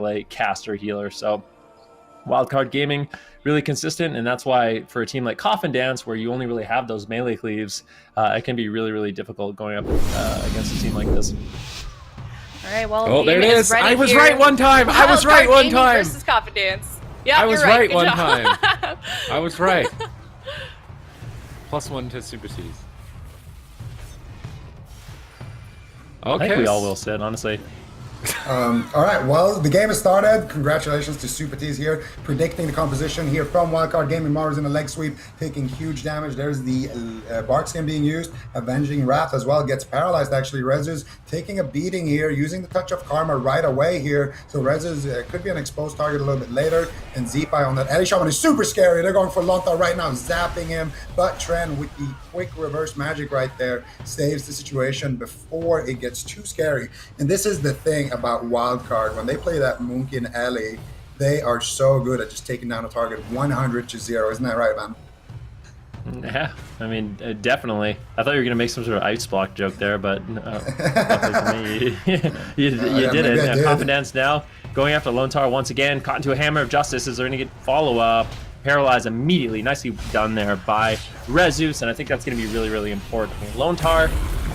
like caster healer. So Wildcard gaming, really consistent, and that's why for a team like Coffin Dance, where you only really have those melee cleaves, it can be really, really difficult going up against a team like this. All right, well, oh, there it is. I was right one time. I was right one time. Versus Coffin Dance. Yeah, I was you're right. right one Good time. job. I was right. +1 to Super T's. Okay. I think we all will sit, honestly. All right, well, the game has started. Congratulations to Super T's here, predicting the composition here from Wildcard Gaming. Mars in the leg sweep, taking huge damage. There's the bark skin being used. Avenging Wrath as well, gets paralyzed actually. Rezus taking a beating here, using the touch of karma right away here. So Rezus could be an exposed target a little bit later. And Zeepai on that Ellie Shaman is super scary. They're going for Lontar right now, zapping him. But Tren with the quick reverse magic right there saves the situation before it gets too scary. And this is the thing about Wildcard. When they play that Moonkin Ellie, they are so good at just taking down a target 100 to 0. Isn't that right, man? Yeah, I mean, definitely. I thought you were going to make some sort of ice block joke there, but luckily for me, you did it. Yeah, Coffin Dance now going after Lontar once again, caught into a Hammer of Justice. Is they're going to get follow-up, paralyzed immediately. Nicely done there by Rezus, and I think that's going to be really, really important. I mean, Lontar,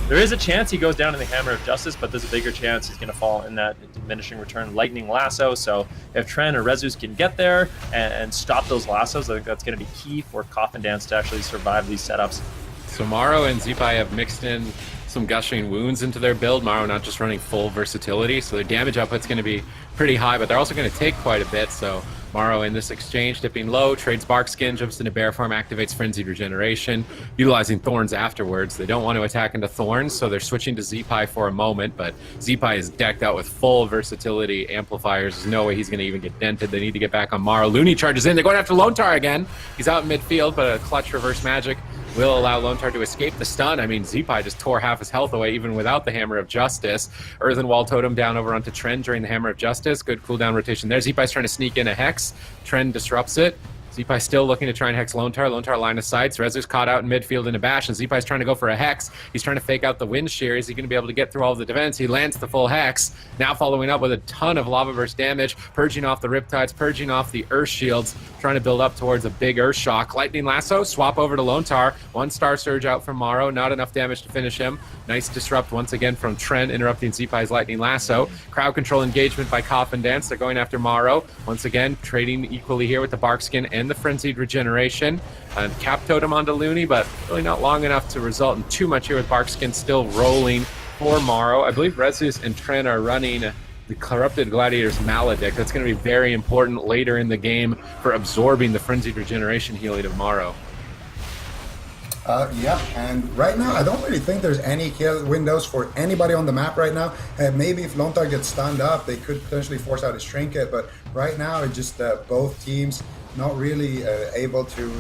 there is a chance he goes down in the Hammer of Justice, but there's a bigger chance he's going to fall in that diminishing return Lightning Lasso. So if Tren or Rezus can get there and stop those lassos, I think that's going to be key for Coffin Dance to actually survive these setups. So Maro and Zeepai have mixed in some gushing wounds into their build. Maro not just running full versatility, so their damage output's going to be pretty high, but they're also going to take quite a bit. So Maro in this exchange, dipping low, trades Bark Skin, jumps into Bear Form, activates Frenzied Regeneration, utilizing Thorns afterwards. They don't want to attack into Thorns, so they're switching to Zeepai for a moment, but Zeepai is decked out with full versatility amplifiers. There's no way he's going to even get dented. They need to get back on Maro. Looney charges in. They're going after Lontar again. He's out in midfield, but a clutch reverse magic will allow Lontar to escape the stun. I mean, Zeepai just tore half his health away even without the Hammer of Justice. Earthen Wall Totem down over onto Tren during the Hammer of Justice. Good cooldown rotation there. Zeepai's trying to sneak in a Hex. Tren disrupts it. Zeepai still looking to try and hex Lontar. Lontar line of sights. Rezus caught out in midfield in a bash, and Zeepai's trying to go for a hex. He's trying to fake out the wind shear. Is he going to be able to get through all of the defense? He lands the full hex. Now following up with a ton of lava burst damage, purging off the Riptides, purging off the Earth Shields, trying to build up towards a big Earth Shock. Lightning Lasso, swap over to Lontar. 1 Star Surge out from Maro. Not enough damage to finish him. Nice disrupt once again from Tren, interrupting Zeepai's Lightning Lasso. Crowd control engagement by Coffin Dance. They're going after Maro. Once again, trading equally here with the Bark Skin and the Frenzied Regeneration. And Cap Totem onto Looney, but really not long enough to result in too much here with Bark Skin still rolling for Maro. I believe Rezus and Tren are running the Corrupted Gladiator's Maledict. That's going to be very important later in the game for absorbing the Frenzied Regeneration healing of Maro. Yeah, and right now I don't really think there's any kill windows for anybody on the map right now. Maybe if Lontar gets stunned up, they could potentially force out his trinket, but right now it's just both teams not really able to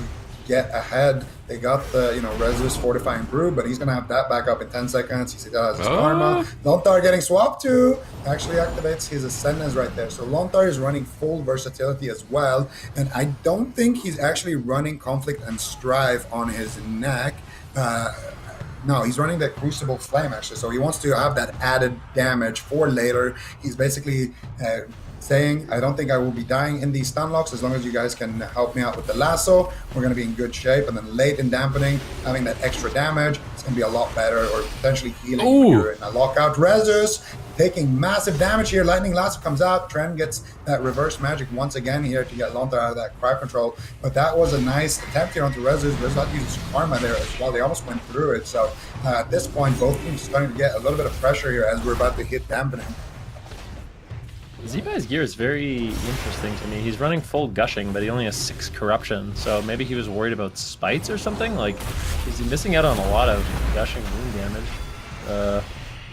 get ahead. They got the, Rezus Fortifying Brew, but he's going to have that back up in 10 seconds. He still has his Karma. Lontar getting swapped to actually activates his Ascendance right there. So Lontar is running full versatility as well, and I don't think he's actually running Conflict and Strive on his neck. No, he's running that Crucible Flame actually, so he wants to have that added damage for later. He's basically saying, I don't think I will be dying in these stun locks as long as you guys can help me out with the lasso. We're going to be in good shape. And then late in Dampening, having that extra damage, it's going to be a lot better, or potentially healing when you're in a lockout. Rezus taking massive damage here. Lightning Lasso comes out. Tren gets that reverse magic once again here to get Lontar out of that crowd control. But that was a nice attempt here onto Rezus. Rezus uses Karma there as well. They almost went through it. So at this point, both teams are starting to get a little bit of pressure here as we're about to hit Dampening. Zeepai's gear is very interesting to me. He's running full gushing, but he only has 6 corruption. So maybe he was worried about spites or something. Like, is he missing out on a lot of gushing wound damage?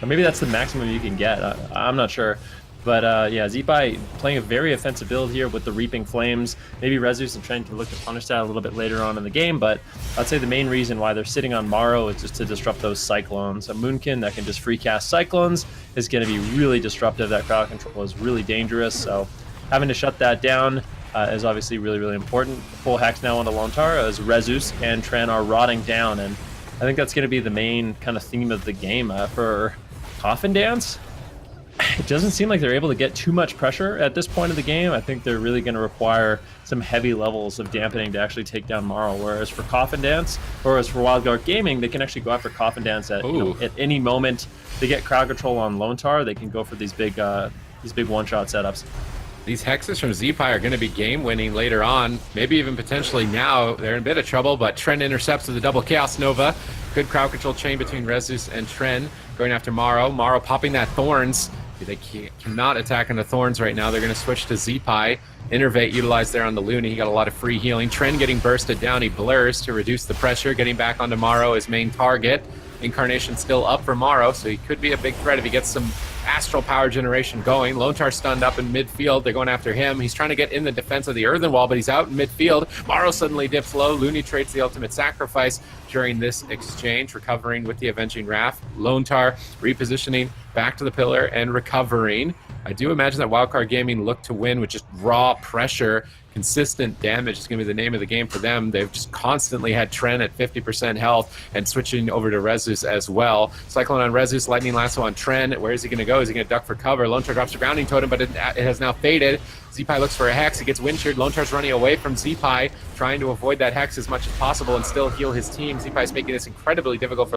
Or maybe that's the maximum you can get. I'm not sure. But yeah, Zeepai playing a very offensive build here with the Reaping Flames. Maybe Rezus and Tren can look to punish that a little bit later on in the game, but I'd say the main reason why they're sitting on Maro is just to disrupt those Cyclones. A Moonkin that can just free cast Cyclones is going to be really disruptive. That crowd control is really dangerous, so having to shut that down is obviously really, really important. Full Hex now onto Lontar as Rezus and Tren are rotting down, and I think that's going to be the main kind of theme of the game for Coffin Dance. it doesn't seem like they're able to get too much pressure at this point of the game. I think they're really going to require some heavy levels of dampening to actually take down Morrow. Whereas for Coffin Dance, or as for Wildcard Gaming, they can actually go after Coffin Dance at, at any moment. They get crowd control on Lone Tar. They can go for these big one-shot setups. These hexes from Zeepai are going to be game-winning later on, maybe even potentially now. They're in a bit of trouble, but Tren intercepts with the double Chaos Nova. Good crowd control chain between Rezus and Tren going after Morrow. Morrow popping that Thorns. They cannot attack on the Thorns right now. They're going to switch to Zeepai. Innervate utilized there on the Looney. He got a lot of free healing. Tren getting bursted down. He blurs to reduce the pressure. Getting back onto Morrow, his main target. Incarnation still up for Morrow, so he could be a big threat if he gets some astral power generation going. Lone Tar stunned up in midfield. They're going after him. He's trying to get in the defense of the Earthen Wall, but he's out in midfield. Morrow suddenly dips low. Looney trades the ultimate sacrifice during this exchange, recovering with the Avenging Wrath. Lone Tar repositioning back to the pillar and recovering. I do imagine that Wildcard Gaming looked to win with just raw pressure. Consistent damage is going to be the name of the game for them. They've just constantly had Tren at 50% health and switching over to Rezus as well. Cyclone on Rezus, Lightning Lasso on Tren. Where is he going to go? Is he going to duck for cover? Lone Tar drops the Grounding Totem, but it has now faded. Zeepai looks for a Hex. He gets wind sheared. Lone Tar's running away from Zeepai, trying to avoid that Hex as much as possible and still heal his team. Zeepai's making this incredibly difficult for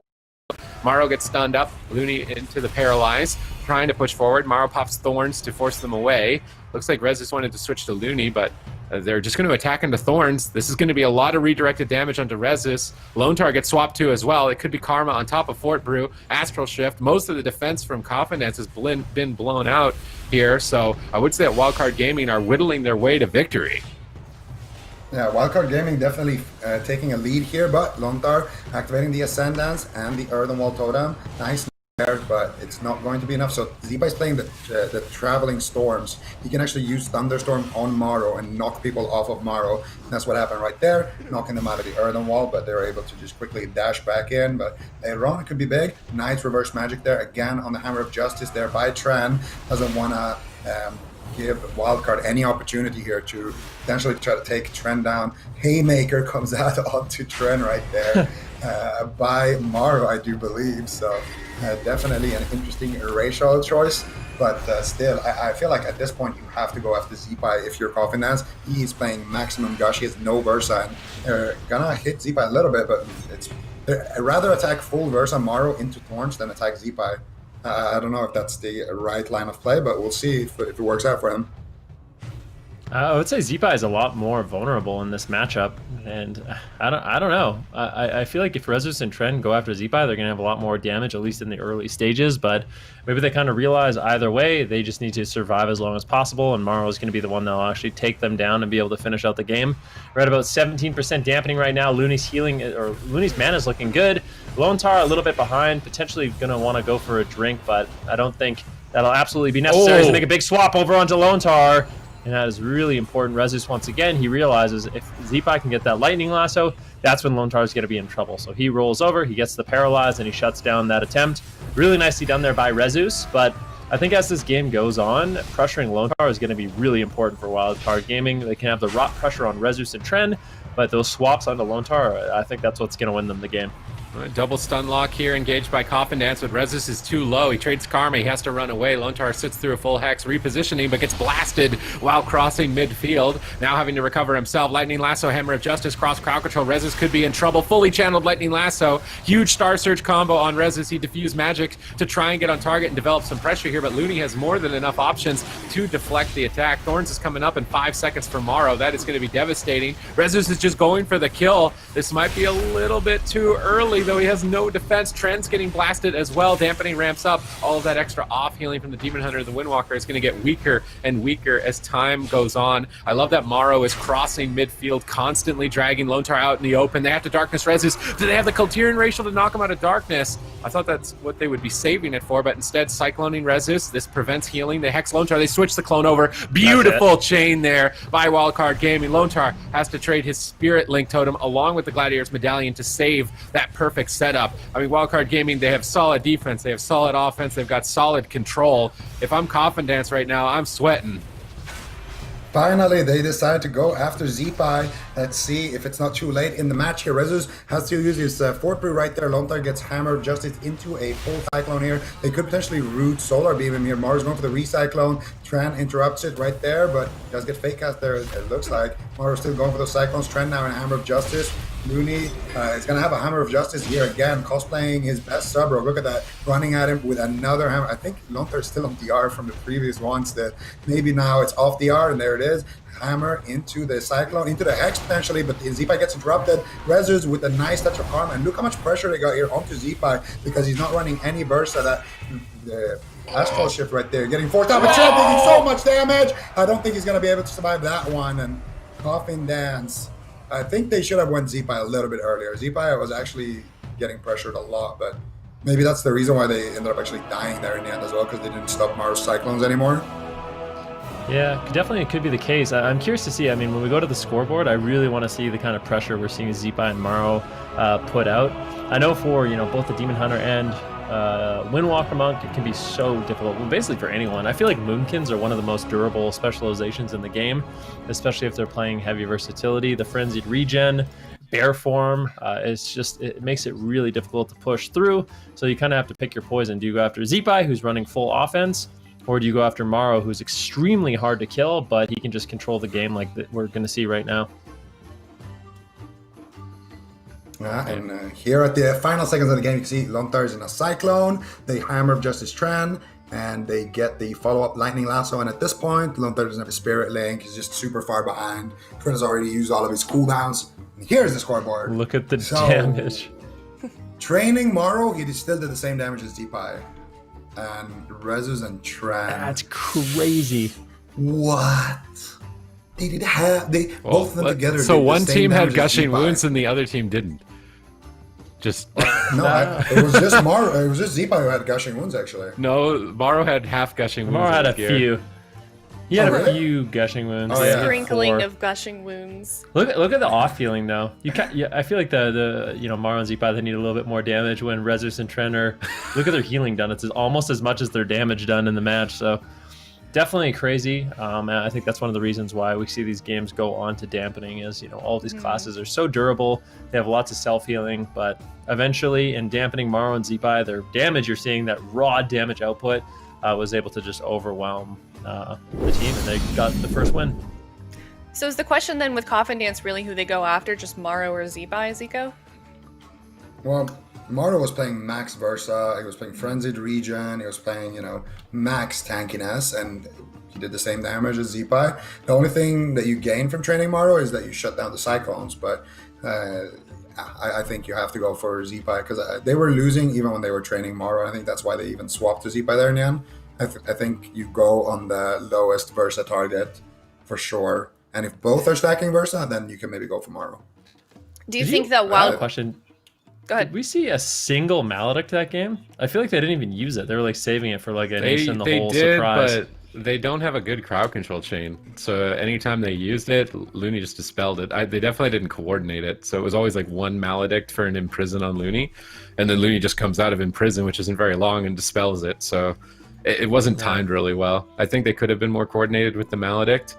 Morrow gets stunned up. Looney into the Paralyze, trying to push forward. Morrow pops Thorns to force them away. Looks like Rezus wanted to switch to Looney, but they're just going to attack into Thorns. This is going to be a lot of redirected damage onto Rezus. Lone Tar gets swapped to as well. It could be Karma on top of Fort Brew. Astral Shift. Most of the defense from Coffin Dance has been blown out here, so I would say that Wildcard Gaming are whittling their way to victory. Yeah, Wildcard Gaming definitely taking a lead here, but Lone Tar activating the Ascendance and the Earthen Wall Totem. Nice there, but it's not going to be enough. So Zeepai's playing the Traveling Storms. He can actually use Thunderstorm on Morrow and knock people off of Morrow. And that's what happened right there, knocking them out of the Earthen Wall, but they're able to just quickly dash back in. But later on, it could be big. Nice reverse magic there, again on the Hammer of Justice there by Tren. Doesn't want to give Wildcard any opportunity here to potentially try to take Tren down. Haymaker comes out onto Tren right there by Morrow, I do believe. So definitely an interesting racial choice, but still, I feel like at this point you have to go after Zeepai if you're Coffin Dance. He's playing maximum Gush. He has no Versa, and they're gonna hit Zeepai a little bit, but I'd rather attack full Versa Morrow into Thorns than attack Zeepai. I don't know if that's the right line of play, but we'll see if it works out for him. I would say Zeepai is a lot more vulnerable in this matchup, and I don't know. I feel like if Rezus and Tren go after Zeepai, they're going to have a lot more damage, at least in the early stages, but maybe they kind of realize either way, they just need to survive as long as possible, and Morrow is going to be the one that'll actually take them down and be able to finish out the game. We're at about 17% dampening right now. Looney's healing, or Looney's mana is looking good. Lone Tar a little bit behind, potentially going to want to go for a drink, but I don't think that'll absolutely be necessary to make a big swap over onto Lone Tar. And that is really important. Rezus, once again, he realizes if Zeepai can get that Lightning Lasso, that's when Lone Tar is going to be in trouble. So he rolls over, he gets the Paralyze, and he shuts down that attempt. Really nicely done there by Rezus, but I think as this game goes on, pressuring Lone Tar is going to be really important for Wildcard Gaming. They can have the rot pressure on Rezus and Tren, but those swaps onto Lone Tar, I think that's what's going to win them the game. Double stun lock here, engaged by Coffin Dance, but Rezus is too low. He trades Karma, he has to run away. Lone Tar sits through a full Hex, repositioning, but gets blasted while crossing midfield. Now having to recover himself. Lightning Lasso, Hammer of Justice, cross crowd control. Rezus could be in trouble. Fully channeled Lightning Lasso. Huge Star Surge combo on Rezus. He diffused magic to try and get on target and develop some pressure here, but Looney has more than enough options to deflect the attack. Thorns is coming up in 5 seconds for Morrow. That is going to be devastating. Rezus is just going for the kill. This might be a little bit too early, though he has no defense. Tren's getting blasted as well. Dampening ramps up. All of that extra off healing from the Demon Hunter, the Windwalker, is going to get weaker and weaker as time goes on. I love that Morrow is crossing midfield, constantly dragging Lone Tar out in the open. They have to Darkness Rezus. Do they have the Kulturian Racial to knock him out of darkness? I thought that's what they would be saving it for, but instead Cycloning Rezus. This prevents healing. They Hex Lone Tar. They switch the clone over. Beautiful chain there by Wildcard Gaming. Lone Tar has to trade his Spirit Link Totem along with the Gladiator's Medallion to save that perfect setup. I mean, Wildcard Gaming, they have solid defense, they have solid offense, they've got solid control. If I'm Coffin Dance right now, I'm sweating. Finally, they decide to go after Zipai. Let's see if it's not too late in the match here. Rezus has to use his Fort Brew right there. Lontar gets hammered Justice into a full Cyclone here. They could potentially root Solar Beam him here. Mars going for the Recyclone. Tran interrupts it right there, but does get fake cast there, it looks like. Mars still going for those Cyclones. Tran now in Hammer of Justice. Looney is going to have a Hammer of Justice here again, cosplaying his best sub, bro. Look at that, running at him with another hammer. I think Lontar's still on DR from the previous ones. That maybe now it's off DR, and there it is. Hammer into the Cyclone, into the Hex potentially, but Zipai gets interrupted. Rezus with a nice touch of harm, and look how much pressure they got here onto Zipai because he's not running any burst at that Astral Shift right there, getting forced out, but taking so much damage. I don't think he's going to be able to survive that one, and Coffin Dance. I think they should have went Zipai a little bit earlier. Zipai was actually getting pressured a lot, but maybe that's the reason why they ended up actually dying there in the end as well, because they didn't stop Mars Cyclones anymore. Yeah, definitely it could be the case. I'm curious to see. I mean, when we go to the scoreboard, I really want to see the kind of pressure we're seeing Zipai and Maro put out. I know for both the Demon Hunter and Windwalker Monk, it can be so difficult. Well, basically for anyone. I feel like Moonkins are one of the most durable specializations in the game, especially if they're playing heavy versatility. The Frenzied Regen, Bear Form, it makes it really difficult to push through. So you kind of have to pick your poison. Do you go after Zipai, who's running full offense? Or do you go after Maro, who's extremely hard to kill, but he can just control the game like we're going to see right now? And here at the final seconds of the game, you can see Lontar's in a Cyclone. They hammer Justice Tran, and they get the follow-up Lightning Lasso. And at this point, Lontar doesn't have a Spirit Link. He's just super far behind. Tran has already used all of his cooldowns. And here's the scoreboard. Look at the damage. Training Maro, he still did the same damage as Zipai. And Rezus and Tran. That's crazy. What? They did have both of them together. So did one the same team had damage as gushing Zipai. wounds and the other team didn't. Just No, it was just Maro. It was just Zipai who had gushing wounds actually. no. Maro had half gushing wounds. Maro had a this year. few. He had really? a few gushing wounds. Oh, yeah. Sprinkling 4. of gushing wounds. Look at the off healing though. I feel like the Maro and Zipai, they need a little bit more damage when Rezus and Tren are. Look at their healing done. It's almost as much as their damage done in the match. So definitely crazy. And I think that's one of the reasons why we see these games go on to dampening. Is all these classes are so durable. They have lots of self healing, but eventually in dampening Maro and Zipai, their damage you're seeing, that raw damage output, was able to just overwhelm the team, and they got the first win. So is the question then with Coffin Dance really who they go after, just Maro or Zipai, Zico? Well, Maro was playing max Versa, he was playing Frenzied Regen, he was playing, max tankiness, and he did the same damage as Zipai. The only thing that you gain from training Maro is that you shut down the Cyclones, but I think you have to go for Zipai, because they were losing even when they were training Maro. I think that's why they even swapped to Zipai there in the end. I think you go on the lowest Versa target for sure, and if both are stacking Versa, then you can maybe go for Maro. Do you think that Wild... Question. Go ahead. Did we see a single Maledict that game? I feel like they didn't even use it. They were like saving it for like an ace in the hole surprise. But they don't have a good crowd control chain. So anytime they used it, Looney just dispelled it. They definitely didn't coordinate it. So it was always like one Maledict for an Imprison on Looney, and then Looney just comes out of Imprison, which isn't very long, and dispels it. So it wasn't timed really well. I think they could have been more coordinated with the Maledict.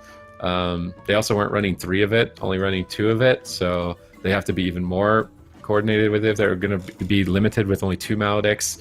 They also weren't running 3 of it, only running 2 of it. So they have to be even more coordinated with it if they're going to be limited with only 2 Maledicts.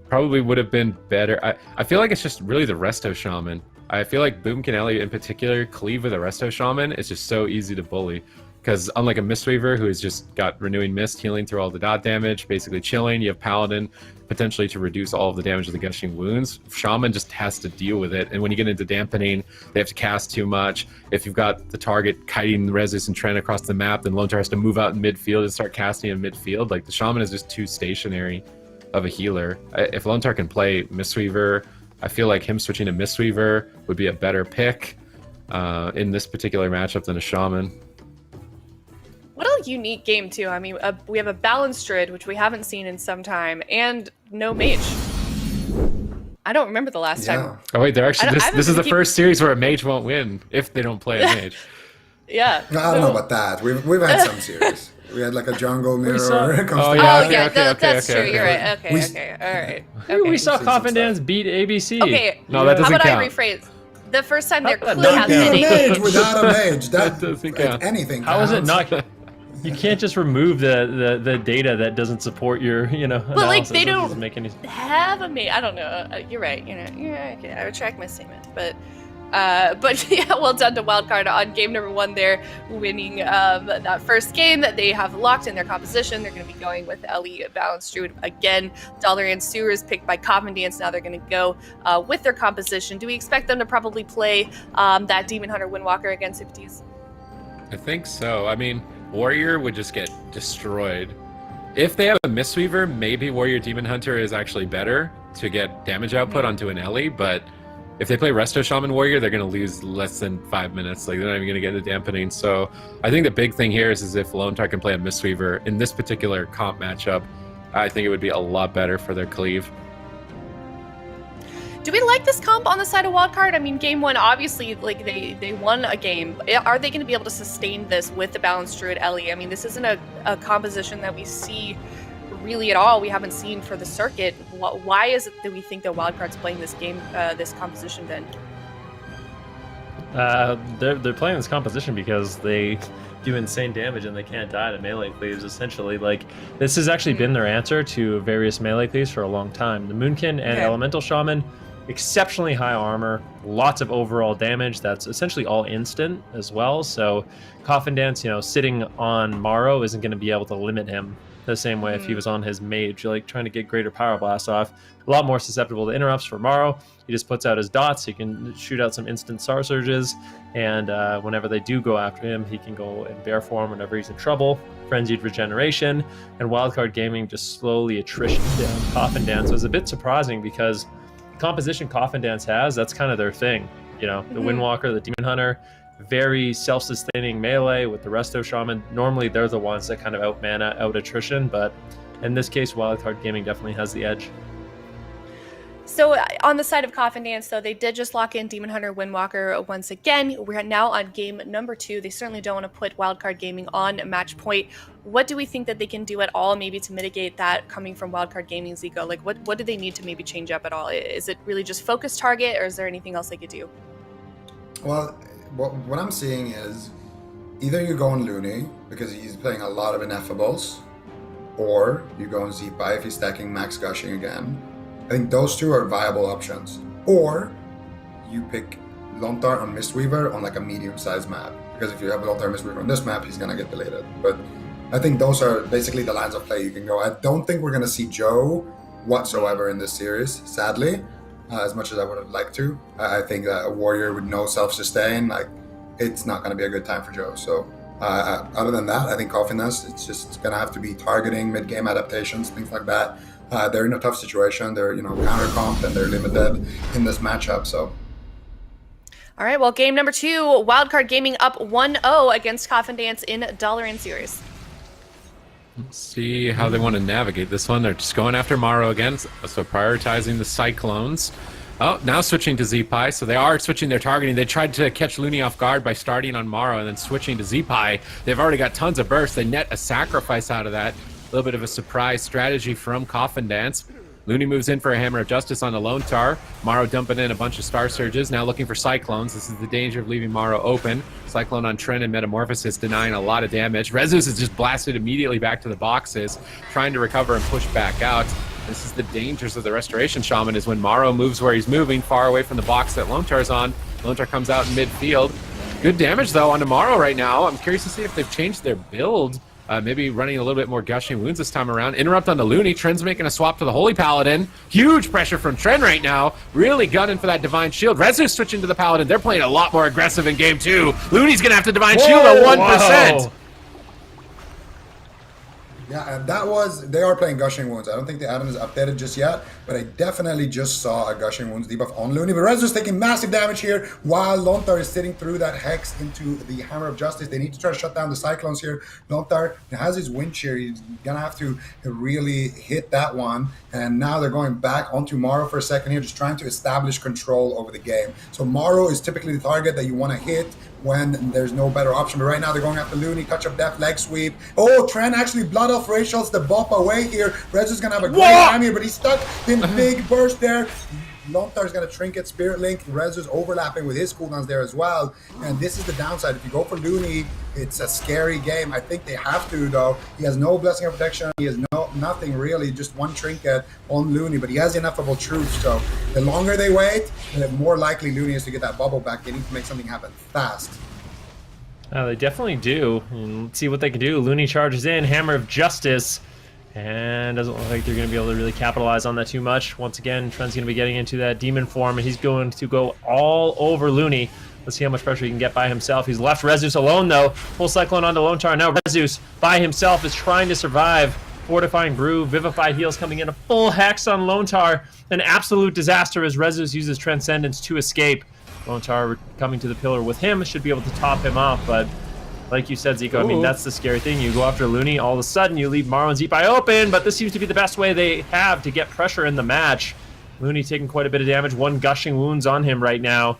Probably would have been better. I feel like it's just really the Resto Shaman. I feel like Boomkin Ellie in particular, cleave with a Resto Shaman is just so easy to bully. Because unlike a Mistweaver who has just got Renewing Mist, healing through all the dot damage, basically chilling, you have Paladin potentially to reduce all of the damage of the Gushing Wounds. Shaman just has to deal with it. And when you get into Dampening, they have to cast too much. If you've got the target kiting Rezus and Tren across the map, then Lontar has to move out in midfield and start casting in midfield. Like, the Shaman is just too stationary of a healer. If Lontar can play Mistweaver, I feel like him switching to Mistweaver would be a better pick in this particular matchup than a Shaman. What a unique game, too. I mean, we have a balanced Druid, which we haven't seen in some time, and no Mage. I don't remember the last time. Oh, wait, they're actually... This is the first series where a Mage won't win if they don't play a Mage. Yeah. No, I don't know about that. We've had some series. We had like a jungle mirror. That's true. You're right. Okay, all right. We saw Coffin Dance beat ABC. Okay, No, that doesn't how about count. I rephrase? the first time there could Not have Be a been mage a without a mage. That doesn't like, count. anything. How is it counts. not? You can't just remove the data that doesn't support your But like analysis. they That doesn't don't make any. have a mate. I don't know. You're right. Yeah. Okay. I retract my statement. But yeah, well done to Wildcard on game number 1 there, winning that first game that they have locked in their composition. They're going to be going with Ellie Balanced Druid again. Dollar and Sewers picked by Coffin Dance. Now they're going to go with their composition. Do we expect them to probably play that Demon Hunter Windwalker against Supertees? I think so. I mean, Warrior would just get destroyed. If they have a Mistweaver, maybe Warrior Demon Hunter is actually better to get damage output onto an Ellie, but if they play Resto Shaman Warrior, they're going to lose less than 5 minutes. Like, they're not even going to get the dampening. So I think the big thing here is if Lone Tar can play a Mistweaver in this particular comp matchup, I think it would be a lot better for their cleave. Do we like this comp on the side of Wildcard? I mean, game 1, obviously, like they won a game. Are they going to be able to sustain this with the Balanced Druid Ellie? I mean, this isn't a composition that we see really at all. We haven't seen for the circuit. Why is it that we think that Wildcard's playing this game, this composition then? They're playing this composition because they do insane damage and they can't die to melee cleaves. Essentially, like this has actually been their answer to various melee cleaves for a long time. The Moonkin and Elemental Shaman, exceptionally high armor, lots of overall damage. That's essentially all instant as well. So Coffin Dance, sitting on Morrow isn't going to be able to limit him the same way if he was on his mage, like trying to get greater power blast off. A lot more susceptible to interrupts for Morrow. He just puts out his dots. He can shoot out some instant star surges, and whenever they do go after him, he can go in bear form whenever he's in trouble. Frenzied Regeneration, and Wildcard Gaming just slowly attrition down Coffin Dance. It was a bit surprising because the composition Coffin Dance has, that's kind of their thing. The Windwalker, the Demon Hunter, very self-sustaining melee with the Resto Shaman. Normally they're the ones that kind of out mana, out attrition, but in this case, Wildcard Gaming definitely has the edge. So on the side of Coffin Dance, though, they did just lock in Demon Hunter Windwalker once again. We're now on game number 2. They certainly don't want to put Wildcard Gaming on match point. What do we think that they can do at all maybe to mitigate that coming from Wildcard Gaming, Zico? Like what do they need to maybe change up at all? Is it really just focus target, or is there anything else they could do? Well, what I'm seeing is either you go on Looney because he's playing a lot of ineffables, or you go on Zipa if he's stacking max gushing again. I think those two are viable options. Or you pick Lontar on Mistweaver on like a medium-sized map, because if you have Lontar Mistweaver on this map, he's gonna get deleted. But I think those are basically the lines of play you can go. I don't think we're gonna see Joe whatsoever in this series, sadly. As much as I would have liked to. I think that a Warrior with no self-sustain, like, it's not going to be a good time for Joe. So other than that, I think Coffin Dance, it's just going to have to be targeting, mid-game adaptations, things like that. They're in a tough situation. They're counter-comp and they're limited in this matchup. So. All right, well, game number 2, Wildcard Gaming up 1-0 against Coffin Dance in Dollar and Series. Let's see how they want to navigate this one. They're just going after Morrow again, so prioritizing the Cyclones. Oh, now switching to Z-Pi, so they are switching their targeting. They tried to catch Looney off guard by starting on Morrow and then switching to Z-Pi. They've already got tons of bursts. They net a sacrifice out of that. A little bit of a surprise strategy from Coffin Dance. Looney moves in for a Hammer of Justice on the Lone Tar. Morrow dumping in a bunch of Star Surges, now looking for Cyclones. This is the danger of leaving Morrow open. Cyclone on Tren and Metamorphosis denying a lot of damage. Rezus is just blasted immediately back to the boxes, trying to recover and push back out. This is the dangers of the Restoration Shaman, is when Morrow moves where he's moving, far away from the box that Lone Tar's on. Lone Tar comes out in midfield. Good damage, though, onto Morrow right now. I'm curious to see if they've changed their build. Maybe running a little bit more Gushing Wounds this time around. Interrupt on the Looney. Tren's making a swap to the Holy Paladin. Huge pressure from Tren right now. Really gunning for that Divine Shield. Rezu switching to the Paladin. They're playing a lot more aggressive in game 2. Looney's going to have to Divine Shield at 1%. Whoa. Yeah, they are playing Gushing Wounds. I don't think the item is updated just yet, but I definitely just saw a Gushing Wounds debuff on Looney. But Rezu's taking massive damage here while Lontar is sitting through that Hex into the Hammer of Justice. They need to try to shut down the Cyclones here. Lontar has his Wind Shear. He's going to have to really hit that one. And now they're going back onto Morrow for a second here, just trying to establish control over the game. So Morrow is typically the target that you want to hit when there's no better option. But right now they're going after Looney, touch of death, leg sweep. Oh, Tren actually blood off Rachel's the bop away here. Rezu's gonna have a great time here, but he's stuck in big burst there. Lontar's going to Trinket, Spirit Link, Rezus overlapping with his cooldowns there as well. And this is the downside. If you go for Looney, it's a scary game. I think they have to, though. He has no Blessing of Protection. He has nothing really, just one Trinket on Looney, but he has ineffable truth. So the longer they wait, the more likely Looney is to get that bubble back. They need to make something happen fast. They definitely do. And let's see what they can do. Looney charges in, Hammer of Justice, and doesn't look like they're going to be able to really capitalize on that too much. Once again, Trent's going to be getting into that demon form, and he's going to go all over Looney. Let's see how much pressure he can get by himself. He's left Rezus alone, though. Full Cyclone onto Lone Tar. Now Rezus, by himself, is trying to survive. Fortifying Brew, Vivified Heals coming in. A full Hex on Lone Tar. An absolute disaster as Rezus uses Transcendence to escape. Lone Tar coming to the pillar with him should be able to top him off, but like you said, Zico, I mean, that's the scary thing. You go after Looney, all of a sudden you leave Maro and Zipai open, but this seems to be the best way they have to get pressure in the match. Looney taking quite a bit of damage, 1 gushing wounds on him right now.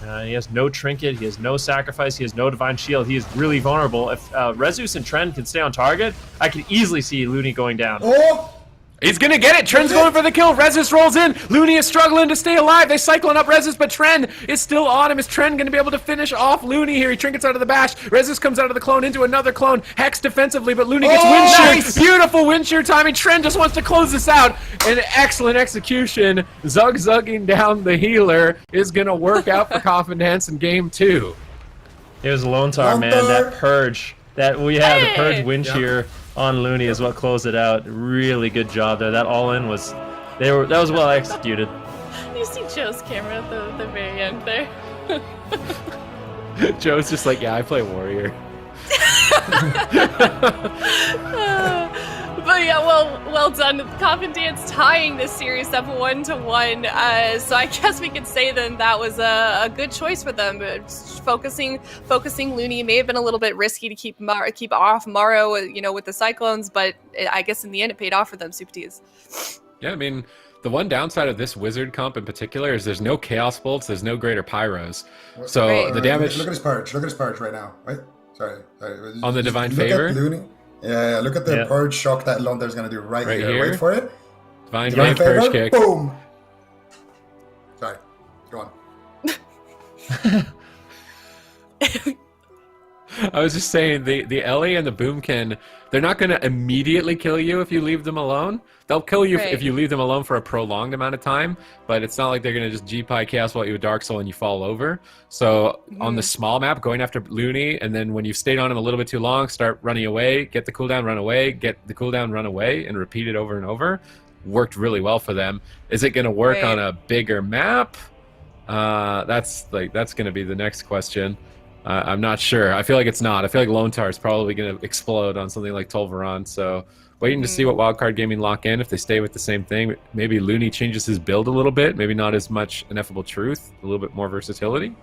He has no Trinket, he has no Sacrifice, he has no Divine Shield. He is really vulnerable. If Rezus and Trend can stay on target, I could easily see Looney going down. Oh! He's gonna get it. Trend's going for the kill. Rezus rolls in. Looney is struggling to stay alive. They cycling up Rezus, but Trend is still on him. Is Trend gonna be able to finish off Looney here? He trinkets out of the bash. Rezus comes out of the clone into another clone. Hex defensively, but Looney gets wind shear. Nice! Beautiful wind shear timing. Trend just wants to close this out. An excellent execution. Zug-zugging down the healer is gonna work out for Coffin Dance in game 2. It was Lone Tar, man. That purge that we had, the purge wind shear on Looney is what closed it out. Really good job there. That all-in was, that was well executed. You see Joe's camera at the very end there. Joe's just like, yeah, I play Warrior. But yeah, well done. Coffin Dance tying this series up 1-1. So I guess we could say then that was a good choice for them. But focusing Looney may have been a little bit risky to keep off Maro, with the Cyclones, but I guess in the end it paid off for them. Super T's. Yeah, I mean, the one downside of this Wizard comp in particular is there's no Chaos Bolts, there's no Greater Pyros. So Right. the damage... Look at his purge. Look at his purge right now. Right? Sorry. On the Divine look Favor? At Looney. Yeah, look at the purge shock that Lontar's going to do right here. Wait for it. Divine Purge kick. Boom. Sorry. Go on. I was just saying, the Ellie and the Boomkin, they're not going to immediately kill you if you leave them alone. They'll kill you if you leave them alone for a prolonged amount of time, but it's not like they're going to just G-Pie Chaos Bolt you with Dark Soul and you fall over. So on the small map, going after Looney, and then when you've stayed on him a little bit too long, start running away, get the cooldown, run away, get the cooldown, run away, and repeat it over and over, worked really well for them. Is it going to work on a bigger map? That's going to be the next question. I'm not sure. I feel like it's not. I feel like Lone Tar is probably going to explode on something like Tolvaron. So waiting to see what Wildcard Gaming lock in. If they stay with the same thing, maybe Looney changes his build a little bit. Maybe not as much Ineffable Truth, a little bit more versatility.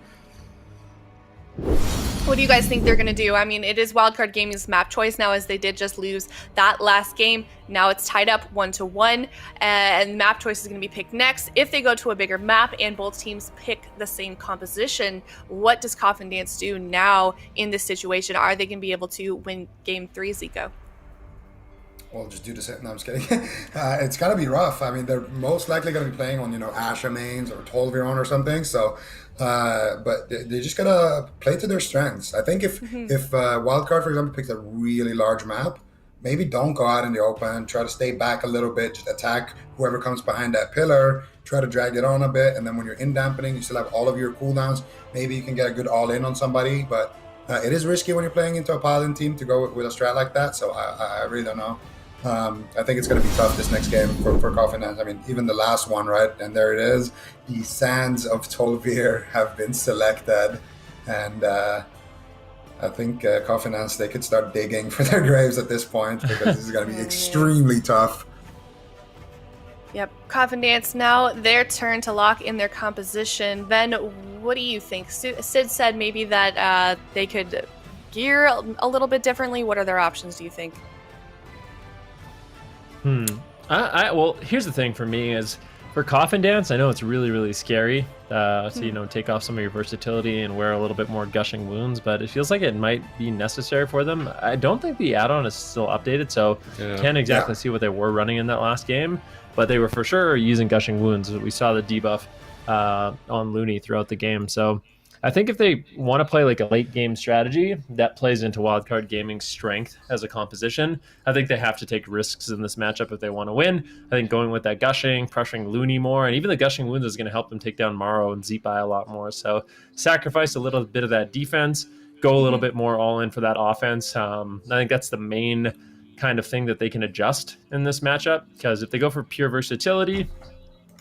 What do you guys think they're going to do? I mean, it is Wildcard Gaming's map choice now, as they did just lose that last game. Now it's tied up 1-1, and map choice is going to be picked next. If they go to a bigger map and both teams pick the same composition, what does Coffin Dance do now in this situation? Are they going to be able to win game 3, Zico? Well, just do the same. No, I'm just kidding. It's gonna be rough. I mean, they're most likely gonna be playing on Asha mains or Tolviron or something. So, but they just gotta play to their strengths. I think if Wildcard, for example, picks a really large map, maybe don't go out in the open. Try to stay back a little bit. Just attack whoever comes behind that pillar. Try to drag it on a bit, and then when you're in dampening, you still have all of your cooldowns. Maybe you can get a good all in on somebody, but it is risky when you're playing into a Paladin team to go with a strat like that. So I really don't know. I think it's going to be tough this next game for Coffin Dance. I mean, even the last one, right? And there it is. The Sands of Tolvir have been selected. And I think Coffin Dance, they could start digging for their graves at this point, because this is going to be extremely tough. Yep, Coffin Dance now, their turn to lock in their composition. Ben, what do you think? Sid said maybe that they could gear a little bit differently. What are their options, do you think? Well, here's the thing for me is For Coffin Dance, I know it's really, really scary. So, you know, take off some of your versatility and wear a little bit more gushing wounds, but it feels like it might be necessary for them. I don't think the add-on is still updated, so can't exactly see what they were running in that last game, but they were for sure using gushing wounds. We saw the debuff on Looney throughout the game, so I think if they want to play like a late game strategy that plays into Wildcard Gaming's strength as a composition, I think they have to take risks in this matchup if they want to win. I think going with that gushing, pressuring Looney more, and even the gushing wounds is going to help them take down Morrow and Zeepai a lot more. So sacrifice a little bit of that defense, go a little bit more all in for that offense. I think that's the main kind of thing that they can adjust in this matchup, because if they go for pure versatility,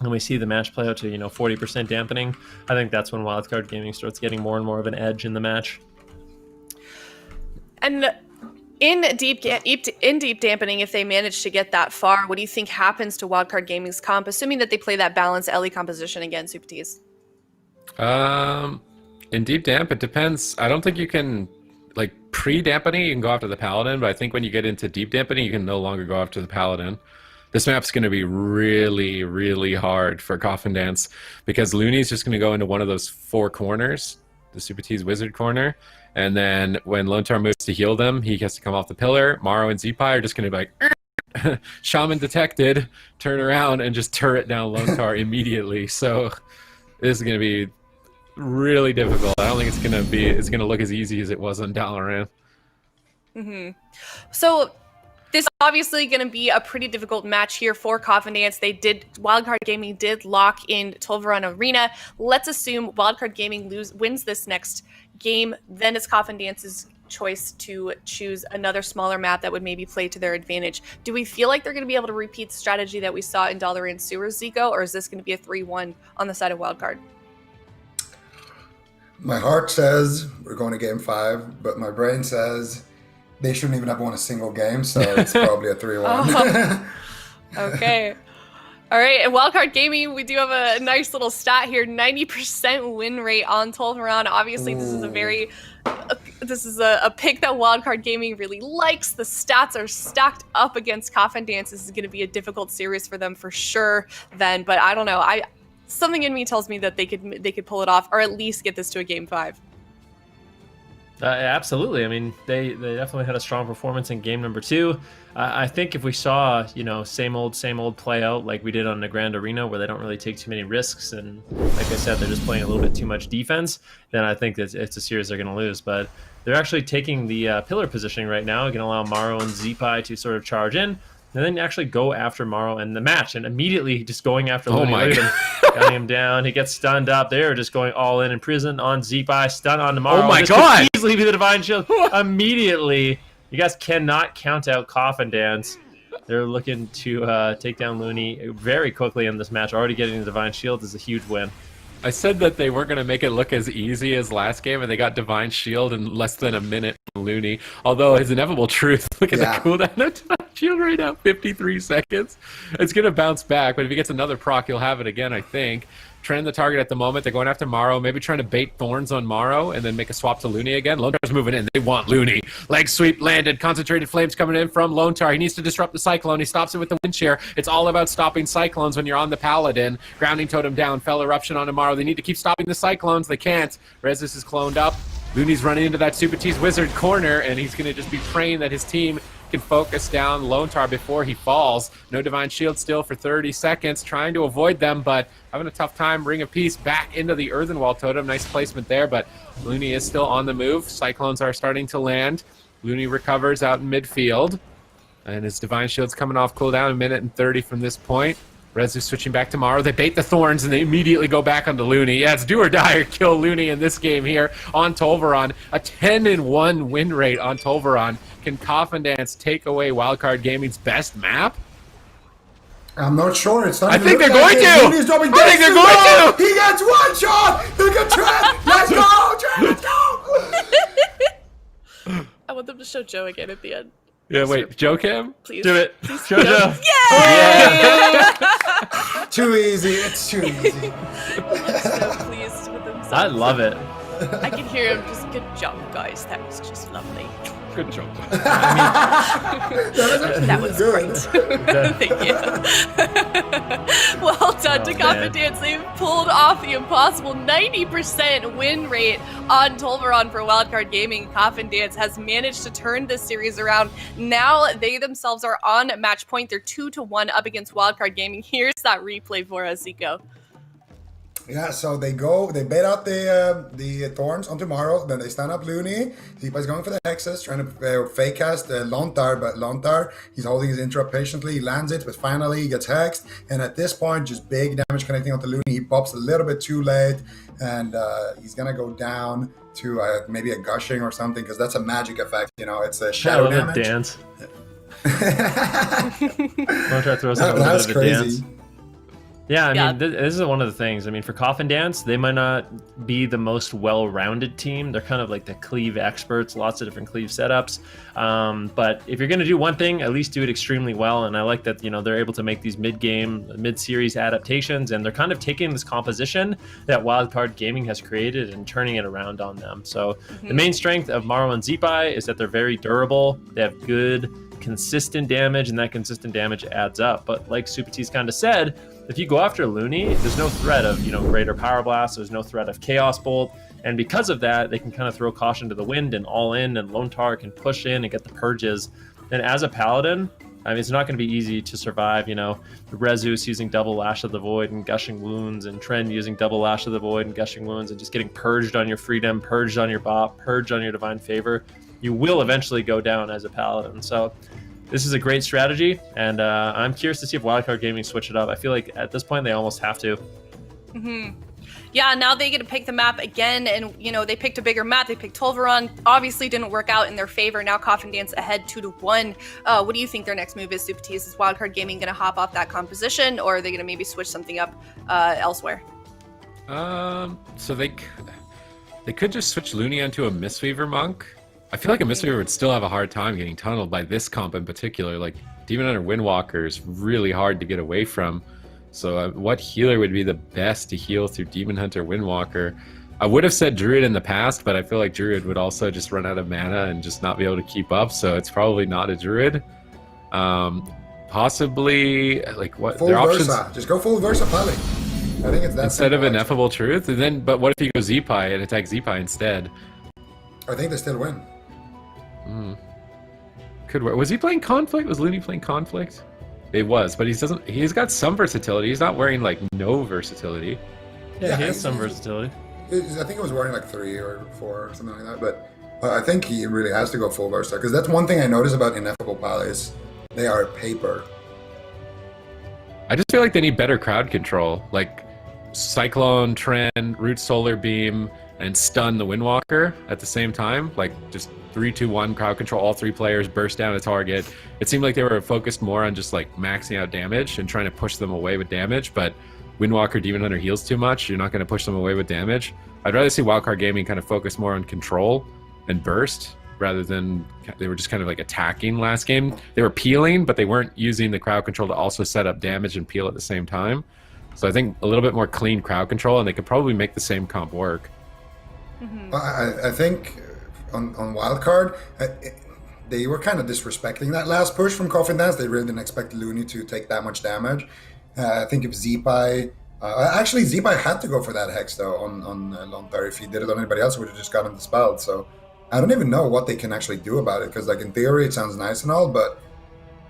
and we see the match play out to, you know, 40% dampening, I think that's when Wildcard Gaming starts getting more and more of an edge in the match. And in deep dampening, if they manage to get that far, what do you think happens to Wildcard Gaming's comp, assuming that they play that balanced Ellie composition again, Super Tees? In deep damp, it depends. I don't think you can, like, pre-dampening, you can go after the Paladin, but I think when you get into deep dampening, you can no longer go after the Paladin. This map's going to be really, really hard for Coffin Dance, because Looney's just going to go into one of those 4 corners, the Super T's Wizard corner, and then when Lontar moves to heal them, he has to come off the pillar. Morrow and Zeepai are just going to be like, Shaman detected, turn around, and just turret down Lontar immediately. So this is going to be really difficult. I don't think it's going to look as easy as it was on Dalaran. So this is obviously going to be a pretty difficult match here for Coffin Dance. Wildcard Gaming did lock in Tolvaron Arena. Let's assume Wildcard Gaming wins this next game. Then it's Coffin Dance's choice to choose another smaller map that would maybe play to their advantage. Do we feel like they're going to be able to repeat the strategy that we saw in Dalaran Sewers, Zico, or is this going to be a 3-1 on the side of Wildcard? My heart says we're going to game 5, but my brain says they shouldn't even have won a single game, so it's probably a 3-1. Okay. All right, and Wildcard Gaming, we do have a nice little stat here: 90% win rate on Tolvaron. Obviously, this is a pick that Wildcard Gaming really likes. The stats are stacked up against Coffin Dance. This is going to be a difficult series for them for sure. Then, but I don't know. Something in me tells me that they could pull it off, or at least get this to a game 5. Absolutely. I mean, they definitely had a strong performance in game number 2. I think if we saw, you know, same old play out like we did on the Grand Arena, where they don't really take too many risks, and like I said, they're just playing a little bit too much defense, then I think that it's a series they're going to lose. But they're actually taking the pillar positioning right now, going to allow Morrow and Zeepai to sort of charge in, and then actually go after Morrow in the match, and immediately just going after Looney. My God. Gunning him down. He gets stunned up. They're just going all in prison on Zeepai, stun on Morrow. Oh my this God! could easily be the Divine Shield. Immediately, you guys cannot count out Coffin Dance. They're looking to take down Looney very quickly in this match. Already getting the Divine Shield is a huge win. I said that they weren't going to make it look as easy as last game, and they got Divine Shield in less than a minute from Looney. Although his inevitable truth, look at the cooldown of Divine Shield right now, 53 seconds. It's going to bounce back, but if he gets another proc, he'll have it again, I think. Trend the target at the moment. They're going after Morrow, maybe trying to bait Thorns on Morrow and then make a swap to Looney again. Lontar's moving in. They want Looney. Leg sweep landed. Concentrated flames coming in from Lontar. He needs to disrupt the Cyclone. He stops it with the wind shear. It's all about stopping Cyclones when you're on the Paladin. Grounding Totem down. Fell Eruption on Morrow. They need to keep stopping the Cyclones. They can't. Rezus is cloned up. Looney's running into that Super T's Wizard corner, and he's going to just be praying that his team can focus down Lontar before he falls. No Divine Shield still for 30 seconds, trying to avoid them, but having a tough time. Ring of Peace back into the Earthenwall Totem. Nice placement there, but Looney is still on the move. Cyclones are starting to land. Looney recovers out in midfield, and his Divine Shield's coming off cooldown, 1:30 from this point. Rezu switching back to Morrow. They bait the Thorns, and they immediately go back onto Looney. Yeah, it's do or die or kill Looney in this game here on Tolvaron. A 10-1 win rate on Tolvaron. Can Coffin Dance take away Wildcard Gaming's best map? I'm not sure. It's not. I think they're going to. I think they're going to. He gets one shot. Look at Trent. Let's go, Trent. Let's go. I want them to show Joe again at the end. Yeah, wait, Joe Cam? Please. Do it. Please. Show Joe. Yeah! Too easy. It's too easy. So pleased with himself. I love it. I can hear him just, good job, guys. That was just lovely. Good joke. That was great. Thank you. Well done to Coffin Dance. They've pulled off the impossible 90% win rate on Tolvaron for Wildcard Gaming. Coffin Dance has managed to turn this series around. Now they themselves are on match point. They're 2-1 up against Wildcard Gaming. Here's that replay for us, Zico. Yeah, so they bait out the Thorns on tomorrow, then they stand up Looney. Zipa's going for the Hexes, trying to fake cast Lontar, but Lontar, he's holding his interrupt patiently, he lands it, but finally he gets hexed, and at this point, just big damage connecting onto Looney. He pops a little bit too late, and he's gonna go down to maybe a gushing or something, because that's a magic effect, you know, it's a shadow damage. Dance. Lontar throws out a That's little bit of a crazy. dance. Yeah, I mean, this is one of the things. I mean, for Coffin Dance, they might not be the most well-rounded team. They're kind of like the cleave experts, lots of different cleave setups. But if you're going to do one thing, at least do it extremely well. And I like that, you know, they're able to make these mid-series adaptations, and they're kind of taking this composition that Wildcard Gaming has created and turning it around on them. So the main strength of Maro and Zipai is that they're very durable. They have good, consistent damage, and that consistent damage adds up. But like Supatis kind of said, if you go after Looney, there's no threat of, you know, greater power blast. There's no threat of chaos bolt, and because of that, they can kind of throw caution to the wind and all in, and Lontar can push in and get the purges. And as a paladin, I mean, it's not going to be easy to survive. You know, Rezus using double Lash of the Void and gushing wounds, and Trend using double Lash of the Void and gushing wounds, and just getting purged on your freedom, purged on your bop, purged on your divine favor. You will eventually go down as a paladin. So this is a great strategy, and I'm curious to see if Wildcard Gaming switch it up. I feel like at this point they almost have to. Yeah, now they get to pick the map again, and you know, they picked a bigger map. They picked Tolvaron. Obviously didn't work out in their favor. Now Coffin Dance ahead 2-1. What do you think their next move is, Supatis? Is Wildcard Gaming going to hop off that composition, or are they going to maybe switch something up elsewhere? So they could just switch Looney onto a Mistweaver Monk. I feel like a Mistweaver would still have a hard time getting tunneled by this comp in particular. Like, Demon Hunter Windwalker is really hard to get away from. So what healer would be the best to heal through Demon Hunter Windwalker? I would have said Druid in the past, but I feel like Druid would also just run out of mana and just not be able to keep up, so it's probably not a Druid. Possibly, like, what? Full their Versa. options... Just go full Versa Pally. I think it's that instead of simple, Ineffable Truth? And then, but what if you go Zipai and attack Zipai instead? I think they still win. Could work. Was he playing Conflict? Was Looney playing Conflict? It was, but he's got some versatility. He's not wearing like no versatility. Yeah, he has some versatility. I think it was wearing like 3 or 4 or something like that, but I think he really has to go full Versa, because that's one thing I noticed about Ineffable Palace. They are paper. I just feel like they need better crowd control, like Cyclone, Trend, Root Solar Beam, and stun the Windwalker at the same time. Like, just 3-2-1 crowd control, all 3 players burst down a target. It seemed like they were focused more on just like maxing out damage and trying to push them away with damage, but Windwalker Demon Hunter heals too much. You're not going to push them away with damage. I'd rather see Wildcard Gaming kind of focus more on control and burst, rather than they were just kind of like attacking last game. They were peeling, but they weren't using the crowd control to also set up damage and peel at the same time. So I think a little bit more clean crowd control, and they could probably make the same comp work. I think on Wildcard, they were kind of disrespecting that last push from Coffin Dance. They really didn't expect Looney to take that much damage. I think if Zipai... actually, Zipai had to go for that Hex, though, on Lontar. If he did it on anybody else, he would have just gotten dispelled. So I don't even know what they can actually do about it, because, like, in theory, it sounds nice and all, but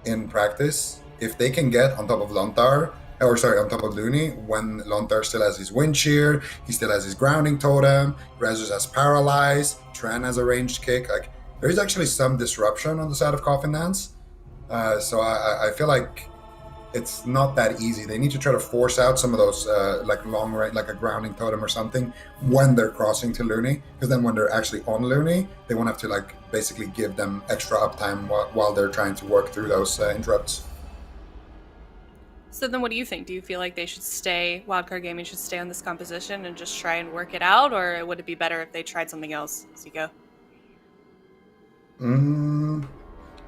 in practice, if they can get on top of Lontar, or sorry, on top of Looney, when Lontar still has his Wind Shear, he still has his Grounding Totem, Rezus has Paralyze, Tran has a ranged kick, like, there's actually some disruption on the side of Coffin Dance. So I feel like it's not that easy. They need to try to force out some of those like long range, like a Grounding Totem or something, when they're crossing to Looney, because then when they're actually on Looney, they won't have to like basically give them extra uptime while they're trying to work through those interrupts. So then what do you think? Do you feel like they should stay, Wildcard Gaming should stay on this composition and just try and work it out, or would it be better if they tried something else? Zico?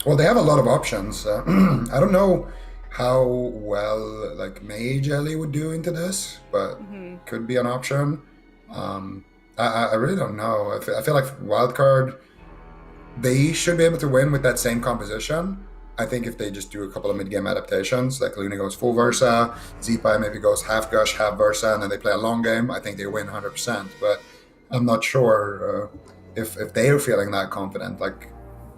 Well, they have a lot of options. I don't know how well like Mage Ellie would do into this, but could be an option. I really don't know. I feel like Wildcard, they should be able to win with that same composition. I think if they just do a couple of mid-game adaptations, like Luna goes full Versa, Zipa maybe goes half Gush, half Versa, and then they play a long game, I think they win 100%. But I'm not sure if they're feeling that confident. Like,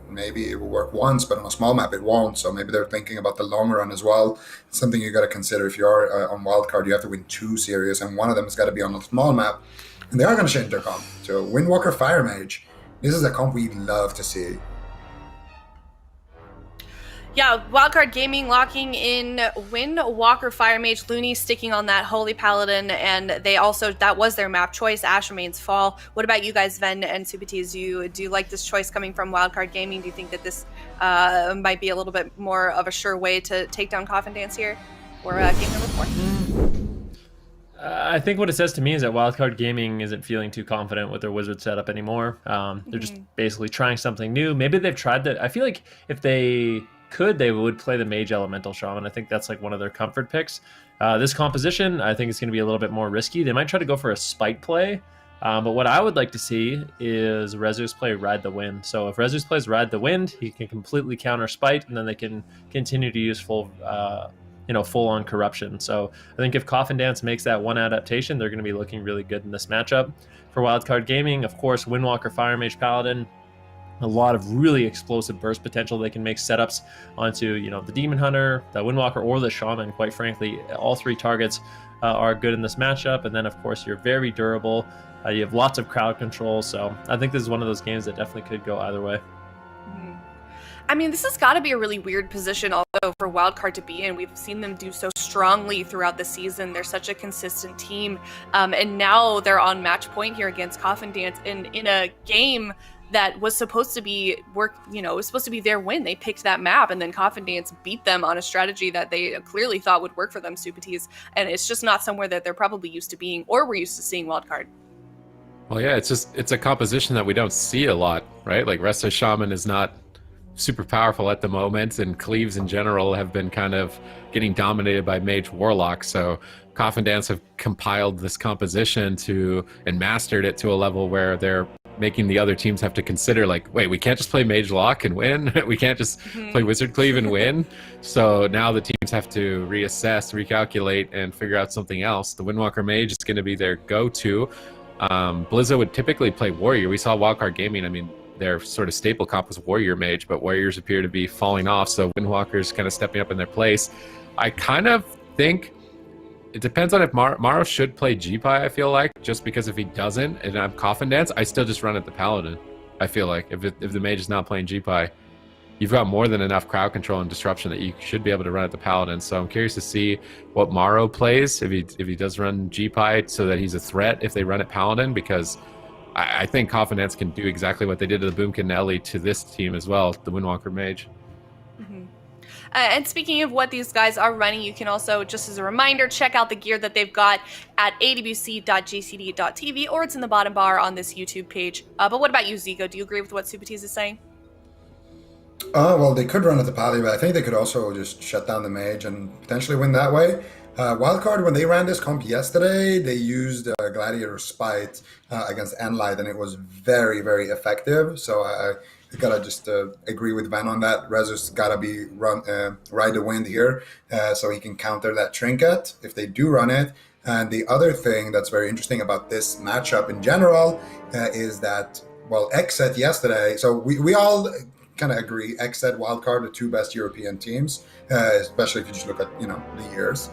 maybe it will work once, but on a small map it won't. So maybe they're thinking about the long run as well. It's something you got to consider. If you're on Wildcard, you have to win 2 series, and one of them has got to be on a small map. And they are going to change their comp. So Windwalker Fire Mage, this is a comp we love to see. Yeah, Wildcard Gaming locking in Windwalker Fire Mage, Looney sticking on that Holy Paladin, and they also, that was their map choice, Ash Remains Fall. What about you guys, Ven and Supatis? Do you like this choice coming from Wildcard Gaming? Do you think that this might be a little bit more of a sure way to take down Coffin Dance here for game number 4? I think what it says to me is that Wildcard Gaming isn't feeling too confident with their wizard setup anymore. They're just basically trying something new. Maybe they've tried that. I feel like if they could, they would play the Mage Elemental Shaman. I think that's like one of their comfort picks. This composition, I think, is going to be a little bit more risky. They might try to go for a Spite play. But what I would like to see is Rezus play Ride the Wind. So if Rezus plays Ride the Wind, he can completely counter Spite, and then they can continue to use full-on Corruption. So I think if Coffin Dance makes that one adaptation, they're going to be looking really good in this matchup. For Wildcard Gaming, of course, Windwalker Fire Mage Paladin, a lot of really explosive burst potential. They can make setups onto, the Demon Hunter, the Windwalker, or the Shaman. Quite frankly, all 3 targets are good in this matchup. And then, of course, you're very durable. You have lots of crowd control. So I think this is one of those games that definitely could go either way. I mean, this has got to be a really weird position also for Wildcard to be in. We've seen them do so strongly throughout the season. They're such a consistent team. And now they're on match point here against Coffin Dance in a game that was supposed to be was supposed to be their win. They picked that map, and then Coffin Dance beat them on a strategy that they clearly thought would work for them, Supatis. And it's just not somewhere that they're probably used to being, or we're used to seeing Wildcard. Well, yeah, it's a composition that we don't see a lot, right? Like Resta Shaman is not super powerful at the moment, and Cleaves in general have been kind of getting dominated by Mage Warlock. So Coffin Dance have compiled this composition and mastered it to a level where they're making the other teams have to consider, like, wait, we can't just play Mage Lock and win. We can't just play Wizard Cleave and win. So now the teams have to reassess, recalculate, and figure out something else. The Windwalker Mage is going to be their go-to. Blizzo would typically play Warrior. We saw Wildcard Gaming, I mean, their sort of staple comp was Warrior Mage, but Warriors appear to be falling off, so Windwalker's kind of stepping up in their place. I kind of think it depends on if Maro should play GPI, I feel like, just because if he doesn't, and I'm Coffin Dance, I still just run at the Paladin. I feel like if the Mage is not playing GPI, you've got more than enough crowd control and disruption that you should be able to run at the Paladin. So I'm curious to see what Maro plays, if he does run GPI, so that he's a threat if they run at Paladin, because I think Coffin Dance can do exactly what they did to the Boomkin Ellie to this team as well, the Windwalker Mage. And speaking of what these guys are running, you can also, just as a reminder, check out the gear that they've got at awc.gcd.tv, or it's in the bottom bar on this YouTube page. But what about you, Zico? Do you agree with what Supatis is saying? Well, they could run at the Pally, but I think they could also just shut down the Mage and potentially win that way. Wildcard, when they ran this comp yesterday, they used Gladiator Spite against Enlight, and it was very, very effective. So I gotta just agree with Van on that. Rezus gotta be ride the wind here, so he can counter that trinket if they do run it. And the other thing that's very interesting about this matchup in general is that, well, Xset yesterday. So we all kind of agree Xset, Wildcard, the 2 best European teams, especially if you just look at the years.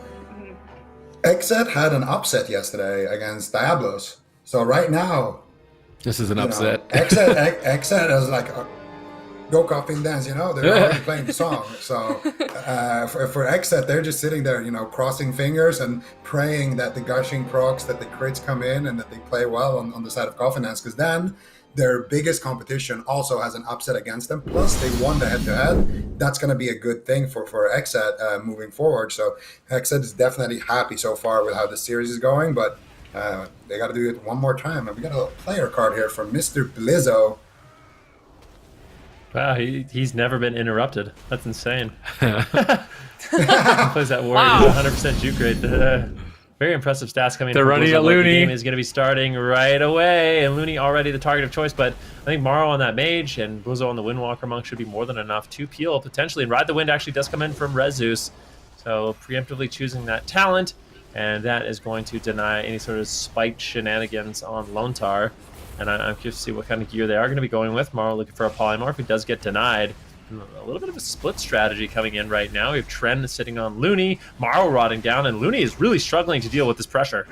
Xset had an upset yesterday against Diablos. So right now, this is an upset. Xset is like, go Coffin Dance, they're already playing the song. So for Xset, they're just sitting there, crossing fingers and praying that the gushing procs, that the crits come in and that they play well on the side of Coffin Dance, because then their biggest competition also has an upset against them. Plus, they won the head-to-head. That's going to be a good thing for Xset moving forward. So Xset is definitely happy so far with how the series is going, but they got to do it one more time. And we got a player card here from Mr. Blizzo. Wow, he's never been interrupted. That's insane. He plays that Warrior 100% juke rate. Very impressive stats coming They're from running Blizzo, at but Looney. The game is going to be starting right away, and Looney already the target of choice, but I think Morrow on that mage and Blizzo on the Windwalker Monk should be more than enough to peel potentially, and Ride the Wind actually does come in from Rezus, so preemptively choosing that talent, and that is going to deny any sort of spiked shenanigans on Lontar, and I'm curious to see what kind of gear they are going to be going with. Morrow looking for a polymorph, he does get denied. A little bit of a split strategy coming in right now. We have Tren sitting on Looney, Morrow rotting down, and Looney is really struggling to deal with this pressure.